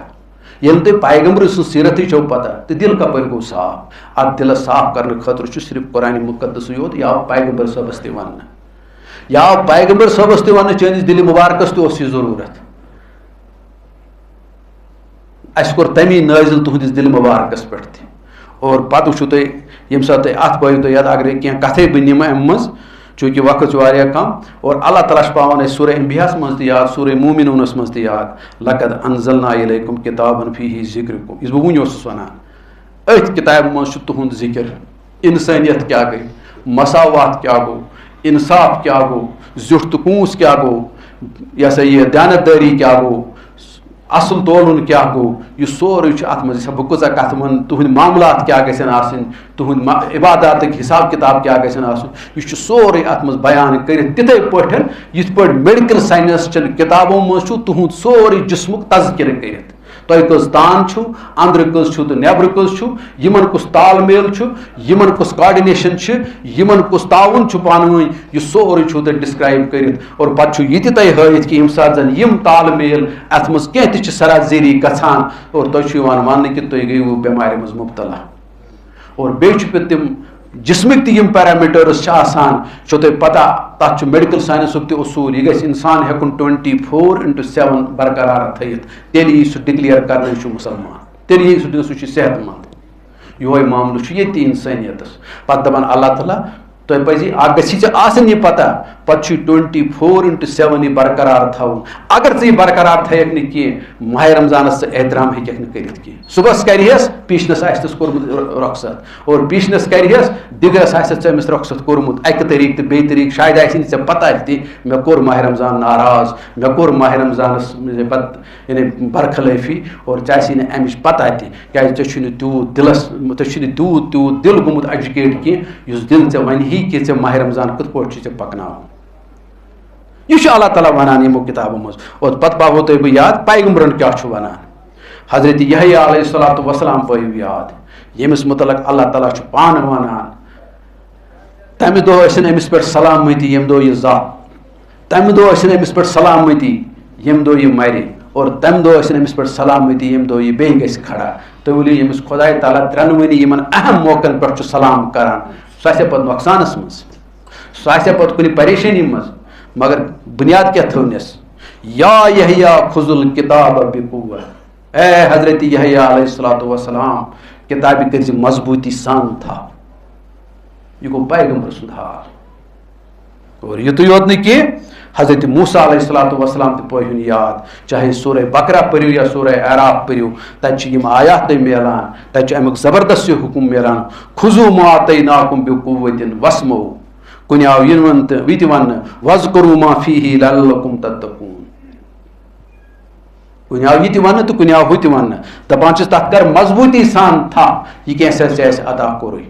ییٚلہِ تُہۍ پیغمبر سٕنٛز سیٖرتٕے چھو پتہ تہٕ دِل کپٲرۍ گوٚو صاف اتھ دِلس صاف کرنہٕ خٲطرٕ چھُ صرف قرآنِ مُقدسٕے یوت یہِ آو پیغمبر صٲبس تہِ وننہٕ یہِ آو پیغمبر صٲبس تہِ وننہٕ چٲنِس دِلہِ مُبارکس تہِ اوس یہِ ضروٗرت اَسہِ کوٚر تمی نٲزِل تُہنٛدِس دِلہِ مُبارکس پٮ۪ٹھ تہِ اور پتہٕ وٕچھِو تُہۍ ییٚمہِ ساتہٕ تُہۍ اتھ پٲیِو تُہۍ یاد اگرے کینٛہہ کتھے بہٕ نِمہٕ امہِ منٛز چوٗنٛکہِ وقت چھُ واریاہ کم اور اللہ تعالیٰ چھُ پاوان اَسہِ سورہ انبیاہس منٛز تہِ یاد سورہ موٗمِنوٗنس منٛز تہِ یاد لقد انزلنا الیکم کتابن فیہ ذکرکم یُس بہٕ وُنہِ اوسُس ونان أتھۍ کِتابہِ منٛز چھُ تُہُنٛد ذِکر انسٲنیت کیٛاہ گٔے مساوات کیٛاہ گوٚو انصاف کیٛاہ گوٚو زیُٹھ تہٕ کوٗنٛس کیٛاہ گوٚو یہِ ہسا یہِ دیانت دٲری کیٛاہ گوٚو اصل تولُن کیٛاہ گوٚو یہِ سورُے چھُ اتھ منٛز بہٕ کۭژاہ کتھٕ وَنہٕ تُہنٛدۍ معاملات کیٛاہ گژھن آسٕنۍ تُہنٛدۍ عباداتٕکۍ حساب کِتاب کیٛاہ گژھن آسُن یہِ چھُ سورُے اتھ منٛز بیان کٔرِتھ تِتھے پٲٹھۍ یِتھ پٲٹھۍ میڈِکل ساینس چٮ۪ن کِتابو منٛز چھُ تُہُنٛد سورُے جسمُک تذکِرٕ کٔرِتھ تۄہہِ کٔژ تان چھُو أنٛدرٕ کٔژ چھُو تہٕ نٮ۪برٕ کٔژ چھُو یِمن کُس تال میل چھُ یِمن کُس کاڈِنیشن چھِ یِمن کُس تعاوُن چھُ پانہٕ ؤنۍ یہِ سورُے چھُو تۄہہِ ڈِسکرایب کٔرِتھ اور پتہٕ چھُ یہِ تہِ تۄہہِ ہٲیِتھ کہِ ییٚمہِ ساتہٕ زن یِم تال میل اتھ منٛز کینٛہہ تہِ چھِ سرازیری گژھان اور تۄہہِ چھُ یِوان وننہٕ کہِ تُہۍ گٔیوٕ بٮ۪مارِ منٛز مُبتلا اور بیٚیہِ چھُ پتہٕ تِم جسمٕکۍ تہِ یِم پیرامیٖٹٲرٕس چھِ آسان چھو تۄہہِ پتہ تتھ چھُ میڈِکل ساینسُک تہِ اصوٗل یہِ گژھِ انسان ہٮ۪کُن 24/7 برقرار تھٲیِتھ تیٚلہِ یی سُہ ڈِکلیئر کرنہٕ یہِ چھُ مُسلمان تیٚلہِ یی سُہ چھُ صحت منٛد یِہوے معاملہٕ چھُ ییٚتہِ تہِ انسٲنیتس پتہٕ دپان اللہ تعالیٰ تۄہہِ پزِ اکھ گژھی ژےٚ آسٕنۍ یہِ پتہ پتہٕ چھُ 24/7 یہِ برقرار تھاوُن اگر ژٕ یہِ برقرار تھایکھ نہٕ کینٛہہ ماہِ رمضانس ژٕ احترام ہیٚککھ نہٕ کٔرِتھ کینٛہہ صبحس کرِہس پیٖشنس آسہِ کوٚرمُت رۄخصت اور پیٖشنس کرِہس دِگرس آسہِ ژےٚ أمِس رۄخصت کوٚرمُت اکہِ طریٖقہٕ تہٕ بیٚیہِ طریٖقہٕ شاید آسہِ نہٕ ژےٚ پتہ تہِ مےٚ کوٚر ماہِ رمضان ناراض مےٚ کوٚر ماہِ رمضانس پتہٕ یعنی برخلٲفی اور ژےٚ آسی نہٕ امِچ پتہ تہِ کیازِ ژےٚ چھُے نہٕ تیوٗت دِلس ژےٚ چھُے نہٕ تیوٗت دِل گوٚمُت ایجوکیٹ کینٛہہ یُس دِل ژےٚ ونہی کہِ ژےٚ ماہِ رمضان کِتھ پٲٹھۍ چھُ ژےٚ پکناوُن یہِ چھُ اللہ تعالیٰ ونان یِمو کِتابو منٛز اور پتہٕ پاوو تۄہہِ بہٕ یاد پیغمبرن کیٛاہ چھُ ونان حضرت یحیٰ علیہ الصلوۃ والسلام پٲیِو یاد ییٚمِس مُتعلق اللہ تعالیٰ چھُ پانہٕ ونان تمہِ دۄہ ٲسِن أمِس پٮ۪ٹھ سلامتی ییٚمہِ دۄہ یہِ زاو تمہِ دۄہ ٲسِن أمِس پٮ۪ٹھ سلامتی ییٚمہِ دۄہ یہِ مرِ اور تمہِ دۄہ ٲسِن أمِس پٮ۪ٹھ سلامتی ییٚمہِ دۄہ یہِ بیٚیہِ گژھِ کھڑا تُہۍ ؤنِو ییٚمِس خۄداے تعالیٰ ترٛٮ۪نوٕنی یِمن اہم موقعن پٮ۪ٹھ چھُ سلام کران سُہ آسہِ پتہٕ نۄقصانس منٛز سُہ آسہِ پتہٕ کُنہِ پریشٲنی منٛز مگر بُنیاد کیٛاہ تھٲونس یا یحیٰ خُذ الکتاب بقوة اے حضرت یحیٰ علیہ الصلوۃ والسلام کِتابہِ کٔرۍ زِ مضبوٗطی سان تھاو یہِ گوٚو پیغمبر سُنٛد حال اور یُتُے یوت نہٕ کینٛہہ حضرت موسیٰ علیہ الصلوۃ والسلام تہِ پٲیہُن یاد چاہے سورہ بقرہ پٔرِو یا سورہ اعراف پٔرِو تتہِ چھِ یِم آیات تۄہہِ میلان تتہِ چھُ امیُک زبردست یہِ حُکُم میلان خُذوٗ ما آتیناکُم بقوة واسمعوا کُنہِ آو یِنہٕ تہٕ یہِ تہِ وننہٕ واذکروا ما فیہ لعلکم تتقون کُنہِ آو یہِ تہِ وننہٕ تہٕ کُنہِ آو ہُہ تہِ وننہٕ دپان چھِس تتھ کر مضبوٗطی سان تھاو یہِ کینٛژھا ژےٚ اَسہِ عطا کوٚرُے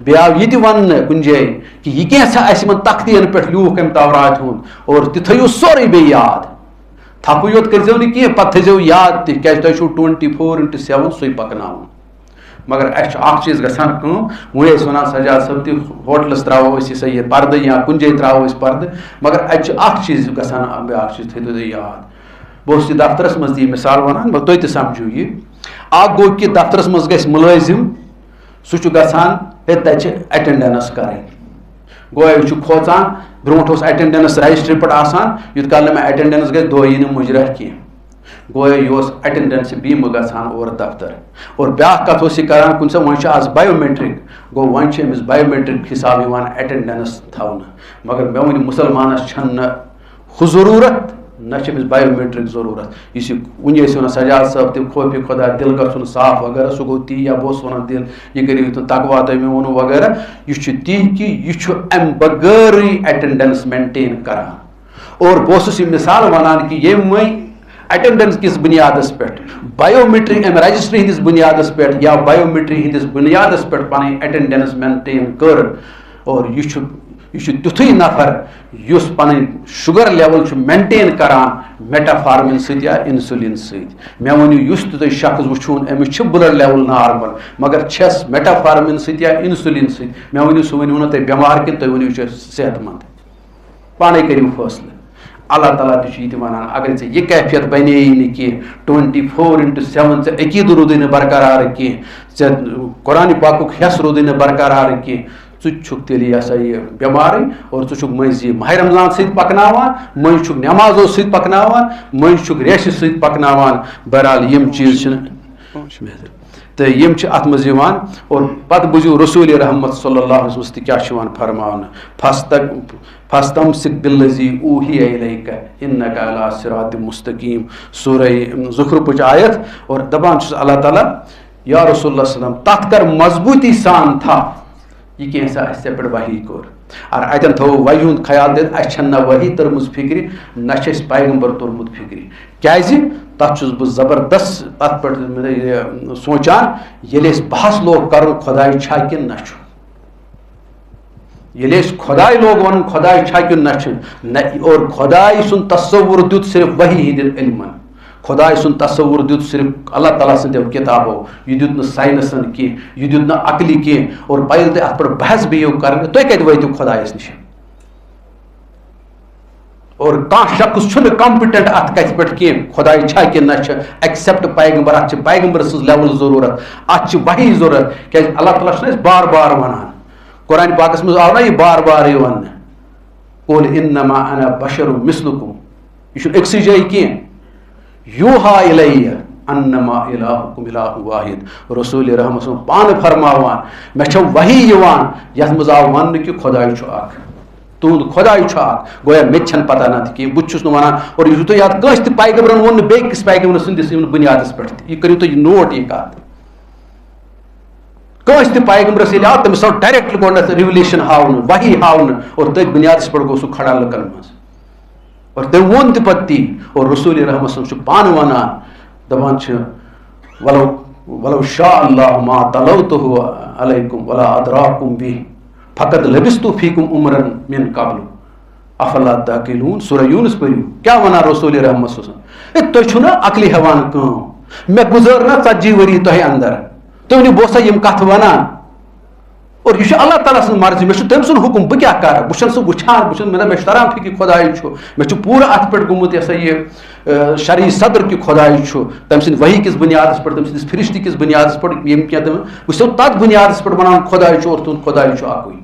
بی آو یہ ون کن جائے کہ یہ کیسا اس تختین پہ لوک ام تورات ہند اور تہ تھو سورے بی یاد تھپو یوت کرزو نا کی پتہ تھو یاد تہ کیا تہ 24/7 سوئی پکناون مگر اس چیز گژھان کم وے ونان سجاد صاحب تہ ہوٹلس تراو اس یہ پردہ یا کن جائے تراو اس پردہ مگر اتھ چیز گژھان بیاکھ چیز تھو تھی یاد بہت دفترس مز یہ مثال ونان مگر تھی تہ سمجھو یہ اخ گو کہ دفترس مز گژھِ ملٲزم سہ گژھان تتہِ اٹینڈنس کریں گویا یہ کھوژان برونٹ اس اٹینڈنس رجسٹری پہ آسان یوت کال میں اٹینڈنس گژھِ دۄہ یی نہٕ مُجرا کینٛہہ گویا یہ اٹینڈنس بیمہ گژھان اور دفتر اور بیاکھ کتھ اس یہ کران کُنہِ ساتہٕ وۄنۍ چھُ آز بایومیٹرک گوٚو وۄنۍ چھِ أمِس بایومیٹرک حساب یِوان اٹینڈنس تھاونہٕ مگر مےٚ ؤنۍ مُسلمانس چھنہٕ ہُہ ضروٗرت نہ چھِ أمِس بایومیٹرک ضروٗرت یُس یہِ وُنہِ ٲسۍ ونان سجاد صٲب تہِ خوفِ خۄدا دِل گژھُن صاف وغیرہ سُہ گوٚو تی یا بہٕ اوسُس ونان دِل یہِ کٔرِو تہٕ تقوا تۄہہِ مےٚ ووٚنوٕ وغیرہ یہِ چھُ تی کہِ یہِ چھُ امہِ بغٲرٕے اٹینڈنس مینٹین کران اور بہٕ اوسُس یہِ مثال ونان کہِ ییٚمہِ وۄنۍ اٹینڈنس کِس بُنیادس پٮ۪ٹھ بایومیٹری امہِ رجسٹری ہٕنٛدِس بُنیادس پٮ۪ٹھ یا بایومیٹری ہٕنٛدِس بُنیادس پٮ۪ٹھ پنٕنۍ اٹینڈنس مینٹین کٔر اور یہ تیُتھُے نفر یُس پنٕنۍ شُگر لیول چھُ مینٹین کران میٹافارمن سۭتۍ یا انسولین سۭتۍ مےٚ ؤنِو یُس تہِ تُہۍ شخص وٕچھون أمِس چھِ بلڈ لیول نارمل مگر چھس میٹافارمن سۭتۍ یا انسولین سۭتۍ مےٚ ؤنِو سُہ ؤنِو نہٕ تۄہہِ بٮ۪مار کِنہٕ تُہۍ ؤنِو یہِ چھُ صحت مند پانے کٔرِو فٲصلہٕ اللہ تعالیٰ تہِ چھُ یہِ تہِ ونان اگر ژےٚ یہِ کیفیت بنییی نہٕ کینٛہہ 24/7 ژےٚ عقیٖدٕ روٗدٕے نہٕ برقرار کینٛہہ ژےٚ قرآنہِ پاکُک حٮ۪س روٗدٕے نہٕ برقرار کینٛہہ ژٕ چھُکھ تیٚلہِ یہِ ہسا یہِ بٮ۪مارٕے اور ژٕ چھُکھ مٔنٛزۍ یہِ ماہِ رمضان سۭتۍ پکناوان مٔنٛزۍ چھُکھ نٮ۪مازو سۭتۍ پکناوان مٔنٛزۍ چھُکھ ریشہِ سۭتۍ پکناوان بہرحال یِم چیٖز چھِنہٕ تہٕ یِم چھِ اَتھ منٛز یِوان اور پتہٕ بوٗزِو رسوٗلِ رحمت صلی اللہ علیہ وسلم تہِ کیٛاہ چھُ یِوان فرماونہٕ فستمسک بالذی اوحی الیک انک علی صراط مستقیم سورہ زخرفٕچ آیت اور دپان چھُس اللہ تعالیٰ یا رسول اللہ صلی اللہ علیہ وسلم تتھ کر مضبوٗطی سان تھپھ یہ کینٛژھا اَسہِ ژےٚ پٮ۪ٹھ وحی کوٚر اگر اتٮ۪ن تھاوو وحی ہُنٛد خیال دِتھ اَسہِ چھَنہٕ نہ وحی تٔرمٕژ فِکرِ نہ چھِ اَسہِ پیغمبر توٚرمُت فِکرِ کیٛازِ تتھ چھُس بہٕ زبردست تتھ پٮ۪ٹھ سونٛچان ییٚلہِ أسۍ بحث لوگ کرُن خۄداے چھا کِنہٕ نہ چھُ ییٚلہِ أسۍ خۄداے لوگ ونُن خۄداے چھا کِنہٕ نہ چھُ نہ اور خۄداے سُنٛد تصوُر دیُت صرف وحی ہٕنٛدٮ۪ن علمن خۄداے سُنٛد تصوُر دیُت صرف اللہ تعالیٰ سٕنٛدیو کِتابو یہِ دیُت نہٕ ساینسن کینٛہہ یہِ دیُت نہٕ عقلہِ کینٛہہ اور ییٚلہِ تُہۍ اتھ پٮ۪ٹھ بحث بِہِو کرنہِ تُہۍ کتہِ وٲتِو خۄدایس نِش اور کانٛہہ شخص چھُنہٕ کمپِٹنٹ اتھ کتھِ پٮ۪ٹھ کینٛہہ خۄداے چھا کِنہٕ نہ چھِ ایکسیپٹ پیغمبر اتھ چھِ پیغمبر سٕنٛز لیول ضروٗرت اتھ چھِ وحی ضروٗرت کیٛازِ اللہ تعالیٰ چھُنہ اَسہِ بار بار ونان قرآنہِ پاکس منٛز آو نا یہِ بار بار یہِ وننہٕ قُل اِنما انا بشر مثلکم یہِ چھُنہٕ أکسٕے جایہِ کینٛہہ یوٗہا الیہ انما الہکم الہ واحد رسول رحمت صٲب پانہٕ فرماوان مےٚ چھےٚ وحی یِوان یتھ منٛز آو وننہٕ کہِ خۄداے چھُ اکھ تُہُنٛد خۄداے چھُ اکھ گویا مےٚ تہِ چھنہٕ پتہ نتہٕ کینٛہہ بہٕ تہِ چھُس نہٕ ونان اور یہِ چھُو تۄہہِ یاد کٲنٛسہِ تہِ پیغمبرن ووٚن نہٕ بیٚیہِ کِس پیغمبر سٕنٛدِس بُنیادس پٮ۪ٹھ تہِ یہِ کٔرِو تُہۍ نوٹ یہِ کتھ کٲنٛسہِ تہِ پیغمبرس ییٚلہِ آو تٔمِس آو ڈایریکٹ گۄڈنیتھ ریولوٗشن ہاونہٕ وحی ہاونہٕ اور تٔتھۍ بُنیادس پٮ۪ٹھ گوٚو سُہ کھڑا لُکن منٛز اور تٔمۍ ووٚن تہِ پتہٕ تی اور رسول رحمت صٲب چھُ پانہٕ ونان دپان چھِ ولو شاء اللہ ما تلوتہ علیکم ولا ادراکم بہ فقط لبثت فیکم عمرا من قبل افلا تعقلون سورہ یونس پٔرِو کیٛاہ ونان رسول رحمت صٲب تُہۍ چھِو نا عقلہِ ہٮ۪وان کٲم مےٚ گُزٲر نا 40 ؤری تۄہہِ اندر تُہۍ ؤنِو بہٕ اوسا یِم کتھٕ ونان اور یہِ چھُ اللہ تعالیٰ سٕنٛز مرضی مےٚ چھُ تٔمۍ سُنٛد حُکُم بہٕ کیٛاہ کرٕ بہٕ چھُس سُہ وٕچھان بہٕ چھُس مےٚ چھُ تران فِکرِ خۄداے چھُ مےٚ چھُ پوٗرٕ اتھ پٮ۪ٹھ گوٚمُت یہِ ہسا یہِ شرعی صدر کہِ خۄداے چھُ تٔمۍ سٕنٛدِ وحی کِس بُنیادس پٮ۪ٹھ تٔمۍ سٕنٛدِس فرشتہٕ کِس بُنیادس پٮ۪ٹھ ییٚمہِ کینٛہہ تٔمۍ بہٕ چھُسو تتھ بُنیادس پٮ۪ٹھ ونان خۄداے چھُ اور تُہُنٛد خۄداے چھُ اکُے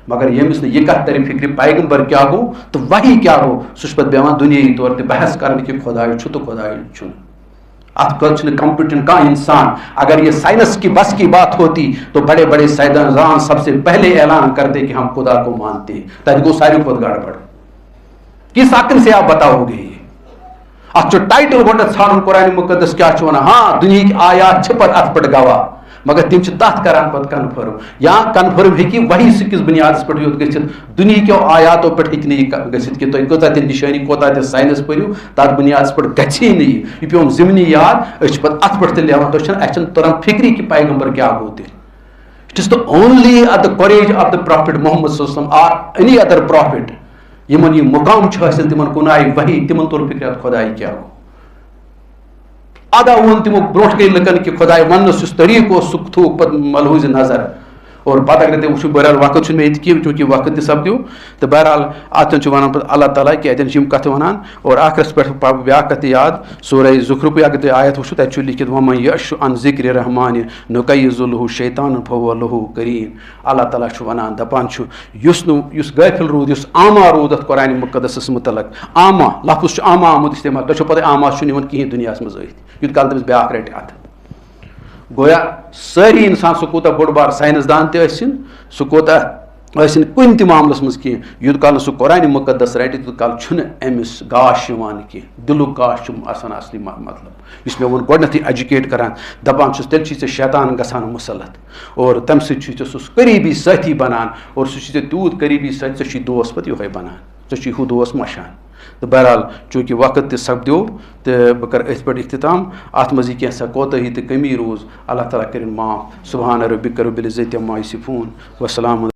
مگر ییٚمِس نہٕ یہِ کتھ ترِ فِکرِ پیغمبر کیٛاہ گوٚو تہٕ وحی کیٛاہ گوٚو سُہ چھُ پتہٕ بیٚہوان دُنیٲیی طور تہِ بحث کرنہٕ کہِ خۄداے چھُ تہٕ خۄداے چھُنہٕ اتھ خٲطرٕ چھُنہٕ کمپِٹنٹ کانٛہہ انسان اگر یہ سائنس کی بس کی بات ہوتی تو بڑے بڑے سائنسدان سب سے پہلے اعلان کرتے کہ ہم خدا کو مانتے ہیں تتہِ گوٚو ساروی کھۄتہٕ گڑبڑ کس عقل سے آپ بتاؤ گے اتھ چھُ ٹائٹل گۄڈنیتھ ژھانڈُن قرآنِ مُقدس کیٛاہ چھُ ونان ہاں دُنہِکۍ آیات چھِ پتہٕ اتھ پٮ۪ٹھ گواہ مگر تِم چھِ تتھ کران پتہٕ کنفرم یا کنفرم ہیٚکہِ وحی کِس بُنیادس پٮ۪ٹھ یوت گٔژھِتھ دُنہِکیو آیاتو پٮ۪ٹھ ہیٚکہِ نہٕ یہِ گٔژھِتھ کہِ تُہۍ کۭژاہ تہِ نِشٲنی کوتاہ تہِ ساینس پٔرِو تتھ بُنیادس پٮ۪ٹھ گژھِ نہٕ یہِ پیوٚم ضِمنی یاد أسۍ چھِ پتہٕ اتھ پٮ۪ٹھ تہِ لیوان تۄہہِ چھنہٕ اسہِ چھنہٕ تران فِکری کہِ پیغمبر کیٛاہ گوٚو تیٚلہِ It is the only at the courage of the Prophet Muhammad sallallahu alaihi wasallam or any other prophet یمن یہ مقام حاصل تمن کن آئی وحی تمن طور فکر خدائی کیا ہو ادا ون تمو بروٹ گئی لکن کہ خدائی ونس اس طریقہ سہ تھوک پہ ملحوظ نظر اور پتہ اگر تم وچھو بہرحال وقت چھ میں کی چونکہ وقت تہ سپدیو تو بہرحال اتن چھ ونان اللہ تعالیٰ کہ اتن یم کتھ ونان اور آخرس پہ بیاکھ کتھ یاد سورہ زخرف اگر تہ آیت وچھو تتہ چھ لکھت ومن یعش عن ذکر رحمان نقیض له شیطان فهو له قرین اللہ تعالیٰ چھ ونان دپان چھ یس غافل رود یس عامہ رود ات قرآن مقدس متعلق عامہ لفظ چھ عامہ آمد استعمال تہ چھ پتہ عامہ چھ نون کہین دنیا مز یوت کال تمس بیاکھ رٹہ ات گویا ساری انسان سہ کوتاہ بوڑ بار سائنسدان تہ ٲسِن سہ کوتاہ ٲسِن کُنہِ تہِ معاملس منٛز کینٛہہ یوت کال سہ قرآن مقدس رٹہِ تیوٗت کال چھُنہٕ أمِس گاش یِوان کینٛہہ دِلُک گاش چھُم آسان اصلی مطلب یُس مےٚ ووٚن گۄڈنیٚتھٕے ایجوکیٹ کران دپان چھُس تیٚلہِ چھُے ژےٚ شیطان گژھان مُسلط اور تمہِ سۭتۍ چھُے ژےٚ سُہ قریٖبی سٲتھی بنان اور سُہ چھُے ژےٚ تیوٗت قریٖبی سٲتھی ژےٚ چھُے دوس پتہٕ یِہوے بنان ژےٚ چھُے ہُہ دوس مشان تو بہرحال چونکہ وقت تہ سپدیو تو بہ کر اتھ پہ اختتام ات مز یہ سا کوتاہی تو کمی روز اللہ تعالیٰ کرن معاف سبحان ربک رب العزت عما یصفون وسلام